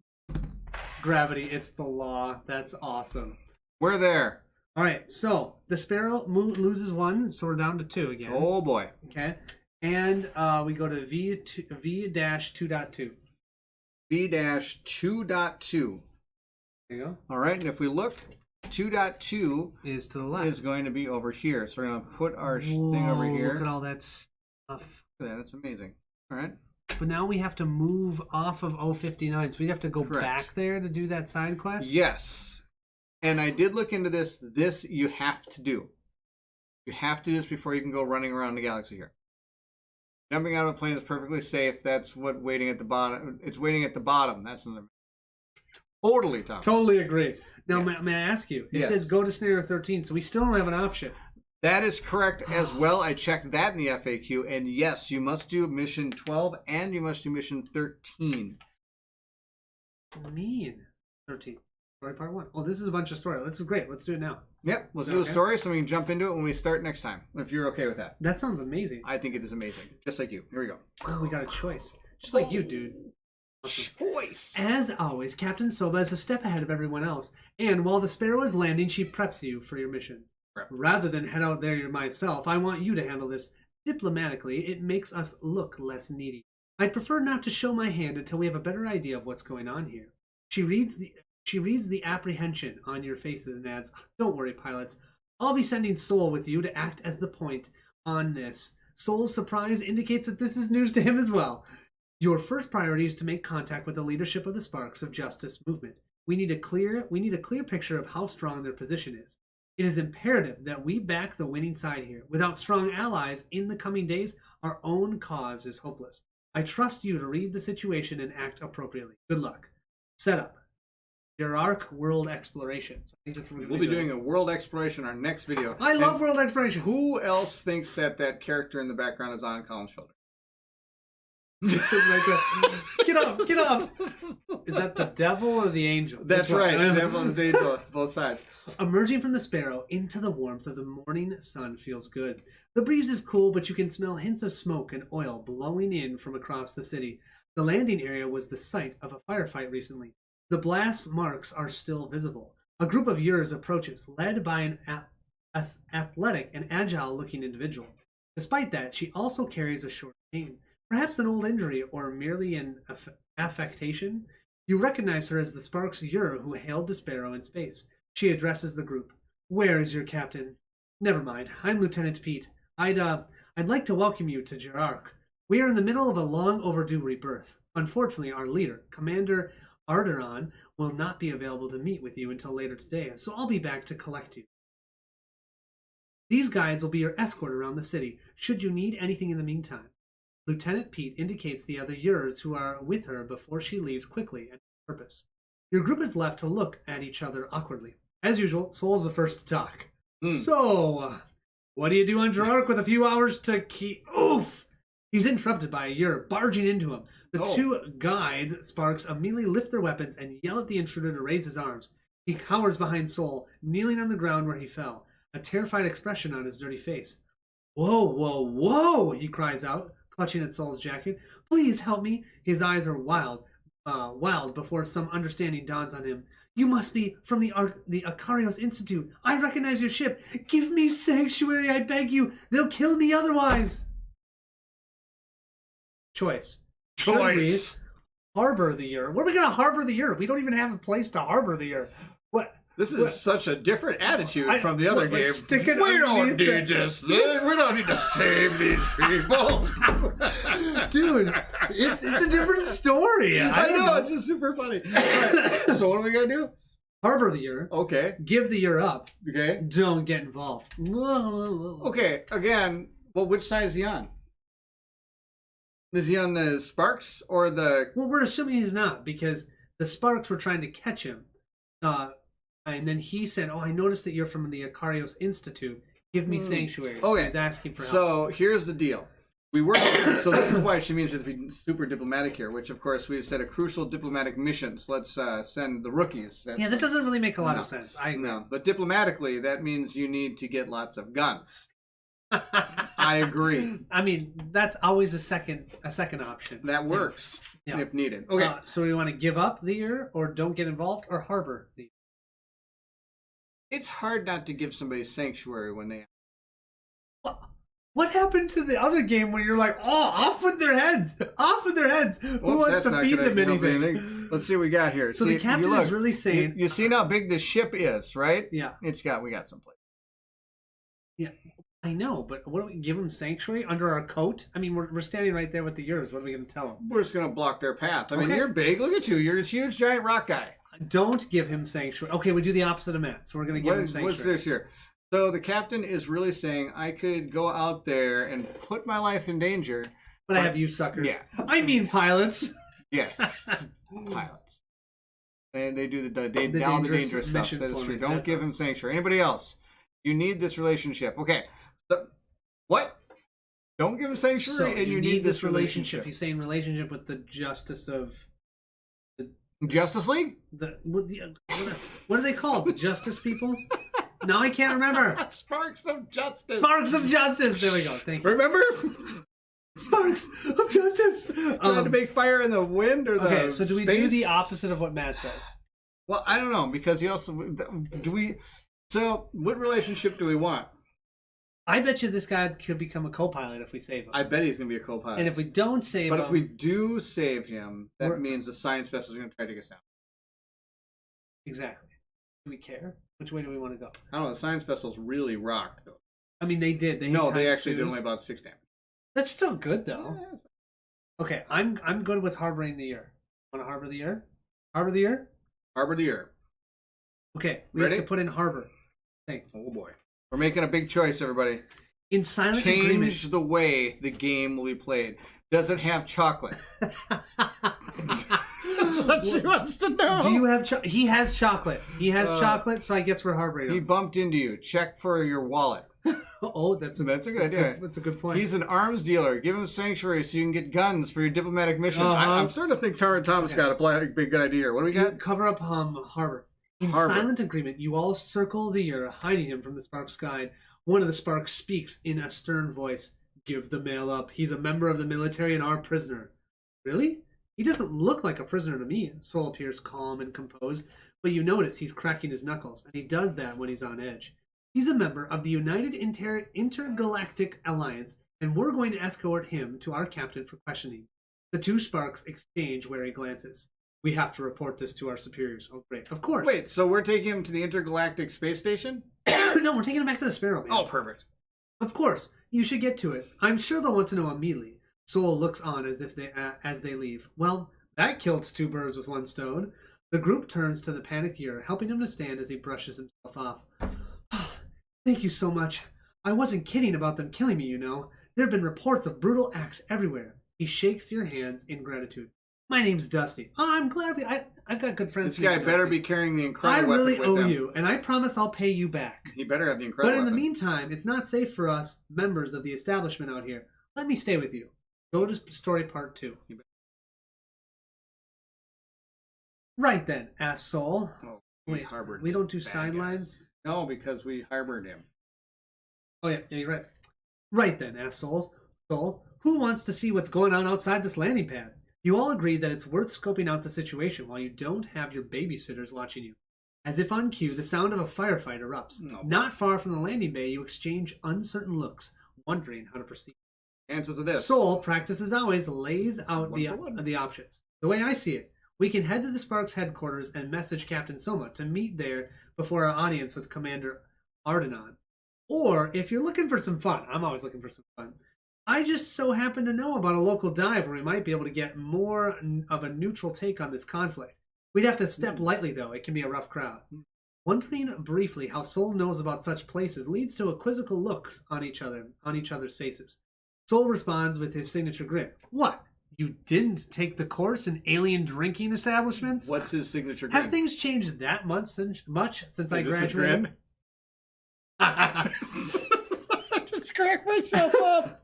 Gravity, it's the law. That's awesome. We're there. All right, so the Sparrow loses 1, so we're down to 2 again. Oh boy. Okay, and we go to V-2.2. V-2.2. There you go. All right, and if we look, 2.2 is to the left. Is going to be over here. So we're going to put our thing over here. Look at all that stuff. Yeah, that's amazing. All right. But now we have to move off of 059, so we have to go Correct. back there to do that side quest? Yes. And I did look into this. This you have to do. You have to do this before you can go running around the galaxy here. Jumping out of a plane is perfectly safe. That's what waiting at the bottom. It's waiting at the bottom. That's another. Totally, Tom. Totally agree. Now, yes. may I ask you? It says go to scenario 13, so we still don't have an option. That is correct as well. I checked that in the FAQ, and yes, you must do mission 12 and you must do mission 13. Mean 13. Story part 1. Oh, this is a bunch of story. This is great. Let's do it now. Yep, let's do the story so we can jump into it when we start next time, if you're okay with that. That sounds amazing. I think it is amazing. Just like you. Here we go. Oh, we got a choice. Just like you, dude. Choice. As always, Captain Soba is a step ahead of everyone else, and while the Sparrow is landing, she preps you for your mission. Rather than head out there myself, I want you to handle this diplomatically. It makes us look less needy. I'd prefer not to show my hand until we have a better idea of what's going on here. She reads the apprehension on your faces and adds, "Don't worry, pilots. I'll be sending Soul with you to act as the point on this." Soul's surprise indicates that this is news to him as well. Your first priority is to make contact with the leadership of the Sparks of Justice movement. We need a clear picture of how strong their position is. It is imperative that we back the winning side here. Without strong allies in the coming days, our own cause is hopeless. I trust you to read the situation and act appropriately. Good luck. Setup. Jirok World Exploration. So I think that's what we'll be doing a world exploration in our next video. I love world exploration. Who else thinks that character in the background is on Colin's shoulder? Just sitting right there. Get off. Is that the devil or the angel? That's right. The devil and the angel, both sides. Emerging from the sparrow into the warmth of the morning sun feels good. The breeze is cool, but you can smell hints of smoke and oil blowing in from across the city. The landing area was the site of a firefight recently. The blast marks are still visible. A group of Yurs approaches, led by an athletic and agile-looking individual. Despite that, she also carries a short cane. Perhaps an old injury or merely an affectation. You recognize her as the Sparks Yur who hailed the Sparrow in space. She addresses the group. Where is your captain? Never mind. I'm Lieutenant Pete. I'd like to welcome you to Jirok. We are in the middle of a long overdue rebirth. Unfortunately, our leader, Commander Arderon, will not be available to meet with you until later today, so I'll be back to collect you. These guides will be your escort around the city, should you need anything in the meantime. Lieutenant Pete indicates the other Yurs who are with her before she leaves quickly and with purpose. Your group is left to look at each other awkwardly. As usual, Sol is the first to talk. So, what do you do on Jirok with a few hours to keep... Oof! He's interrupted by a Yur barging into him. The two guides, Sparks, immediately lift their weapons and yell at the intruder to raise his arms. He cowers behind Sol, kneeling on the ground where he fell, a terrified expression on his dirty face. Whoa, whoa, whoa! He cries out, clutching at Sol's jacket. Please help me! His eyes are wild before some understanding dawns on him. You must be from the Akarios Institute. I recognize your ship. Give me sanctuary, I beg you. They'll kill me otherwise. Choice. Should we harbor the Yur? Where are we going to harbor the Yur? We don't even have a place to harbor the Yur. What? This is such a different attitude from the other game. Stick it we don't need this. We don't need to save these people. Dude, it's a different story. I know. It's just super funny. Right. So what are we going to do? Harbor the Yur. Okay. Give the Yur up. Okay. Don't get involved. Okay. Again, well, which side is he on? Is he on the Sparks or the... Well, we're assuming he's not, because the Sparks were trying to catch him. And then he said, I noticed that you're from the Akarios Institute. Give me sanctuary. Okay. So he's asking for help. So here's the deal. So this is why she means we have to be super diplomatic here, which, of course, we've said a crucial diplomatic mission. So let's send the rookies. That doesn't really make a lot of sense. No, but diplomatically, that means you need to get lots of guns. I agree. I mean, that's always a second option. That works if needed. Okay. So we want to give up the Yur, or don't get involved, or harbor the Yur? It's hard not to give somebody sanctuary when they... What happened to the other game where you're like, off with their heads! Off with their heads! Who wants to feed them anything? Let's see what we got here. So the captain is really saying... You see how big the ship is, right? Yeah. We got someplace. Yeah, I know, but what do we give them sanctuary under our coat? I mean, we're standing right there with the Yurs. What are we going to tell them? We're just going to block their path. I mean, you're big. Look at you. You're a huge, giant rock guy. Don't give him sanctuary. Okay, we do the opposite of Matt, so we're going to give him sanctuary. What's this here? So the captain is really saying, I could go out there and put my life in danger. But I have you suckers. Yeah. I mean pilots. Yes. Pilots. And they do the dangerous stuff. That is true. Don't give him sanctuary. Anybody else? You need this relationship. Okay. So, what? Don't give him sanctuary, and you need this relationship. He's saying relationship with the justice of... Justice League? What are they called? The Justice people? Now I can't remember. Sparks of Justice. Sparks of Justice. There we go. Thank you. Remember? Sparks of Justice. To make fire in the wind or the Okay, so do we space? do the opposite of what Matt says? Well, I don't know, because he also... So, what relationship do we want? I bet you this guy could become a co-pilot if we save him. I bet he's going to be a co-pilot. And if we don't save him... But if we do save him, that means the science vessel is going to try to take us down. Exactly. Do we care? Which way do we want to go? I don't know. The science vessels really rocked, though. I mean, they did. They actually did only about 6 damage. That's still good, though. Yeah. Okay, I'm good with harboring the Yur. Want to harbor the Yur? Harbor the Yur? Harbor the Yur. Okay, we have to put in harbor. Oh, boy. We're making a big choice, everybody. In silent agreement. Change the way the game will be played. Does it have chocolate? That's what she wants to know. Do you have he has chocolate. He has chocolate, so I guess we're harboring him. He bumped into you. Check for your wallet. Oh, that's a good idea. That's a good point. He's an arms dealer. Give him sanctuary so you can get guns for your diplomatic mission. I'm starting to think Thomas got a big good idea here. What do we got? Cover up Harbor. In silent agreement, you all circle the year, hiding him from the Sparks guide. One of the Sparks speaks in a stern voice. Give the mail up. He's a member of the military and our prisoner. Really? He doesn't look like a prisoner to me. Sol appears calm and composed, but you notice he's cracking his knuckles, and he does that when he's on edge. He's a member of the United Intergalactic Alliance, and we're going to escort him to our captain for questioning. The two Sparks exchange wary glances. We have to report this to our superiors. Oh, great. Of course. Wait, so we're taking him to the Intergalactic Space Station? No, we're taking him back to the Sparrow Man. Oh, perfect. Of course. You should get to it. I'm sure they'll want to know immediately. Sol looks on as they leave. Well, that kills two birds with one stone. The group turns to the panicked Yer, helping him to stand as he brushes himself off. Thank you so much. I wasn't kidding about them killing me, you know. There have been reports of brutal acts everywhere. He shakes your hands in gratitude. My name's Dusty. Oh, I'm glad I've got good friends. This guy better be carrying the incredible weapon with him. I really owe you, and I promise I'll pay you back. He better have the incredible weapon. But in the weapon. meantime, it's not safe for us, members of the establishment out here. Let me stay with you. Go to story part 2. Right then, asked Sol. Oh, wait, harbored we don't do sidelines? No, because we harbored him. Oh, yeah, you're right. Right then, asked Sol, who wants to see what's going on outside this landing pad? You all agree that it's worth scoping out the situation while you don't have your babysitters watching you. As if on cue, the sound of a firefight erupts. Not far from the landing bay, you exchange uncertain looks, wondering how to proceed. Answer to this. Sol, practice as always, lays out the options. The way I see it, we can head to the Sparks headquarters and message Captain Soma to meet there before our audience with Commander Ardenon. Or, if you're looking for some fun, I'm always looking for some fun, I just so happen to know about a local dive where we might be able to get more of a neutral take on this conflict. We'd have to step lightly, though. It can be a rough crowd. Wondering briefly how Sol knows about such places leads to a quizzical looks on each other's faces. Sol responds with his signature grin. What? You didn't take the course in alien drinking establishments? What's his signature grin? Have things changed that much since I graduated? I just cracked myself up.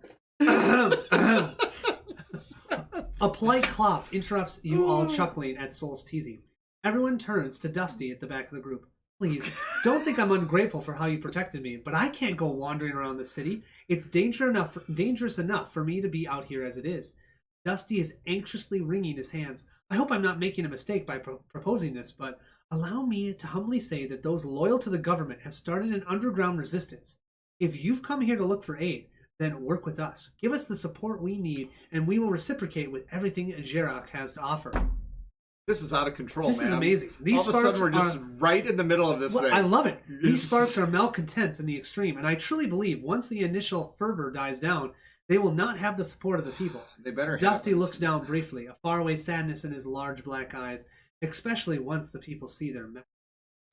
A polite cough interrupts you all chuckling at Sol's teasing. Everyone turns to Dusty at the back of the group. Please, don't think I'm ungrateful for how you protected me, but I can't go wandering around the city. It's dangerous enough for me to be out here as it is. Dusty is anxiously wringing his hands. I hope I'm not making a mistake by proposing this, but allow me to humbly say that those loyal to the government have started an underground resistance. If you've come here to look for aid, then work with us. Give us the support we need, and we will reciprocate with everything Jirok has to offer. This is out of control, This man. is amazing. These All of a sudden, we're just right in the middle of this thing. I love it. These sparks are malcontents in the extreme, and I truly believe once the initial fervor dies down, they will not have the support of the people. They better. Dusty looks down briefly, a faraway sadness in his large black eyes, especially once the people see their message.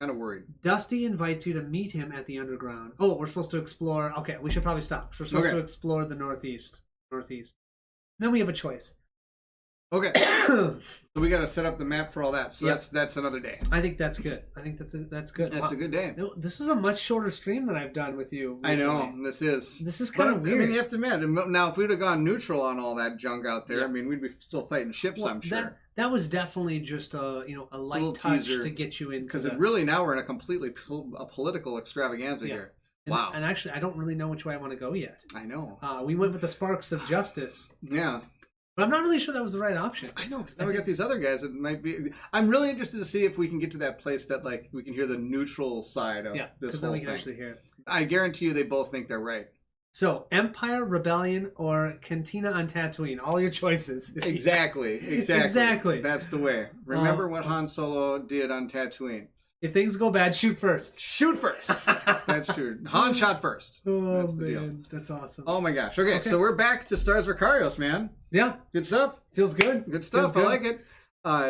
Kind of worried. Dusty invites you to meet him at the underground. Oh, we're supposed to explore. Okay, we should probably stop. So we're supposed to explore the northeast. Then we have a choice. Okay. So we got to set up the map for all that. So that's another day. I think that's good. I think that's good. That's a good day. This is a much shorter stream than I've done with you recently. I know. This is kind of weird. I mean, you have to admit. Now, if we'd have gone neutral on all that junk out there, I mean, we'd be still fighting ships. I'm sure. That was definitely just a light touch to get you into. Because really now we're in a completely political extravaganza here. Wow. And actually, I don't really know which way I want to go yet. I know. We went with the Sparks of Justice. Yeah. But I'm not really sure that was the right option. I know, because now we got these other guys that might be... I'm really interested to see if we can get to that place that, like, we can hear the neutral side of this whole thing. Yeah, because then we can actually hear it. I guarantee you they both think they're right. So, Empire, Rebellion, or Cantina on Tatooine. All your choices. Exactly. That's the way. Remember what Han Solo did on Tatooine. If things go bad, shoot first. Shoot first. That's true. Han shot first. Oh, that's the deal. That's awesome. Oh, my gosh. Okay, so we're back to Stars of Akarios, man. Yeah. Good stuff. Feels good. Good stuff. I like it.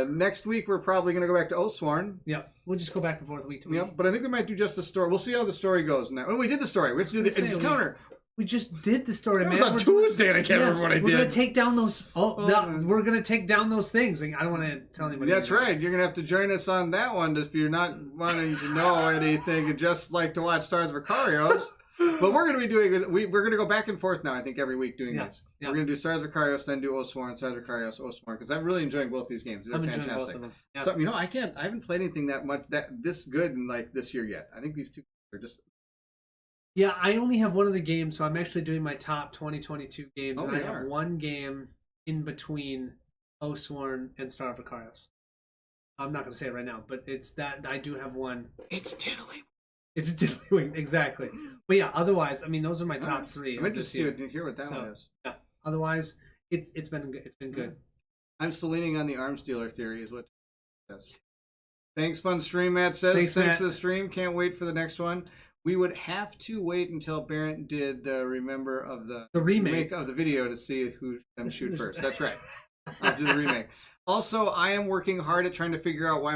Next week, we're probably going to go back to Oathsworn. Yeah. We'll just go back and forth week to week. Yeah, but I think we might do just the story. We'll see how the story goes now. Oh, we did the story. We have to do the encounter. We just did the story, man. It was on Tuesday, and I can't remember what I did. We're going to take down those... we're going to take down those things. I don't want to tell anybody. That's right. You're going to have to join us on that one if you're not wanting to know anything and just like to watch Stars of Akarios. But we're going to be doing, we're going to go back and forth now, I think, every week doing this. Yeah. We're going to do Stars of Akarios, then do Oathsworn, Stars of Akarios, Oathsworn, because I'm really enjoying both these games. They're fantastic. Enjoying both of them. Yeah. So, I haven't played anything this good in like this year yet. I think these two are just... Yeah, I only have one of the games, so I'm actually doing my top 2022 games, and I have one game in between Oathsworn and Star of Akarios. I'm not going to say it right now, but it's that I do have one. It's tiddly. It's tiddlywink, exactly. But yeah, otherwise, I mean, those are my top three. I'm interested to hear what that one is. Yeah. Otherwise, it's been good. It's been good. I'm still leaning on the arms dealer theory, is what it says. Thanks, fun stream, Matt says. Thanks for the stream. Can't wait for the next one. We would have to wait until Barrett did the remake of the video to see who them shoot first. That's right. I'll do the remake. Also, I am working hard at trying to figure out why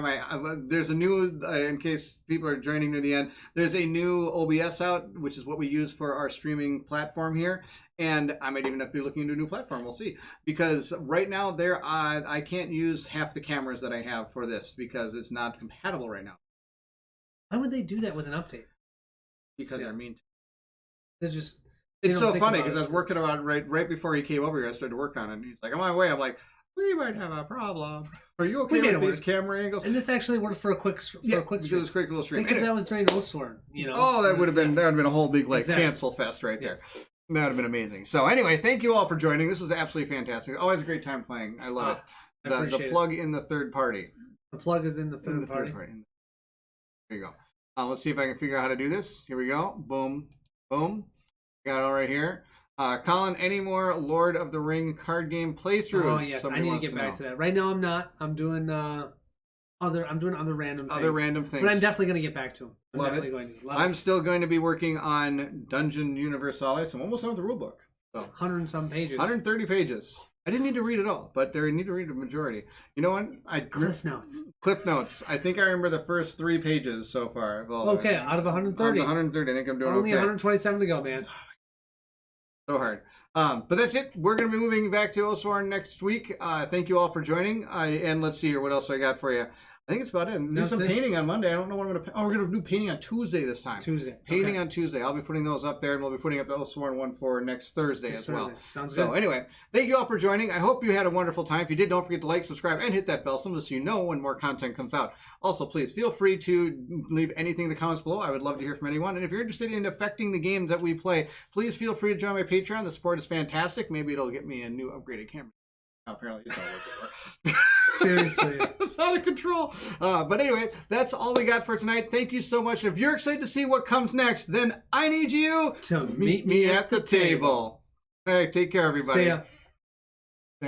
there's a new, in case people are joining near the end, there's a new OBS out, which is what we use for our streaming platform here. And I might even have to be looking into a new platform. We'll see. Because right now, I can't use half the cameras that I have for this because it's not compatible right now. Why would they do that with an update? Because they're mean. They're just... It's so funny because I was working on it right before he came over here. I started to work on it. And he's like, I'm on my way. I'm like, we might have a problem. Are you okay with these camera angles? And this actually worked for a quick stream. Because it was a quick little stream. Because that was during Oathsworn, Oh, that would have been a whole big cancel fest right there. That would have been amazing. So anyway, thank you all for joining. This was absolutely fantastic. Always a great time playing. I love it. The plug in the third party. The plug is in the third party. There you go. Let's see if I can figure out how to do this. Here we go. Boom. Boom. Got it all right here. Colin, any more Lord of the Ring card game playthroughs? Oh yes, I need to get back to that. Right now I'm not. I'm doing other random things. Other random things. But I'm definitely going to get back to them. Love it. I'm still going to be working on Dungeon Universalis. I'm almost done with the rulebook. So 100 and some pages. 130 pages. I didn't need to read it all, but I need to read a majority. You know what? Cliff Notes. Cliff Notes. I think I remember the first 3 pages so far. Okay, out of 130. Out of 130, I think I'm doing Only okay. 127 to go, man. So hard. But that's it. We're going to be moving back to Oathsworn next week. Thank you all for joining. And let's see here. What else I got for you? I think it's about it. There's some painting on Monday. I don't know what I'm going to... Oh, we're going to do painting on Tuesday this time. Painting on Tuesday. I'll be putting those up there, and we'll be putting up the Oathsworn one for next Thursday as well. Sounds good. So anyway, thank you all for joining. I hope you had a wonderful time. If you did, don't forget to like, subscribe, and hit that bell so you know when more content comes out. Also, please feel free to leave anything in the comments below. I would love to hear from anyone. And if you're interested in affecting the games that we play, please feel free to join my Patreon. The support is fantastic. Maybe it'll get me a new upgraded camera. Apparently it's not working. Seriously. It's out of control. But anyway, that's all we got for tonight. Thank you so much. If you're excited to see what comes next, then I need you to meet me at the table. All right, take care, everybody. See ya.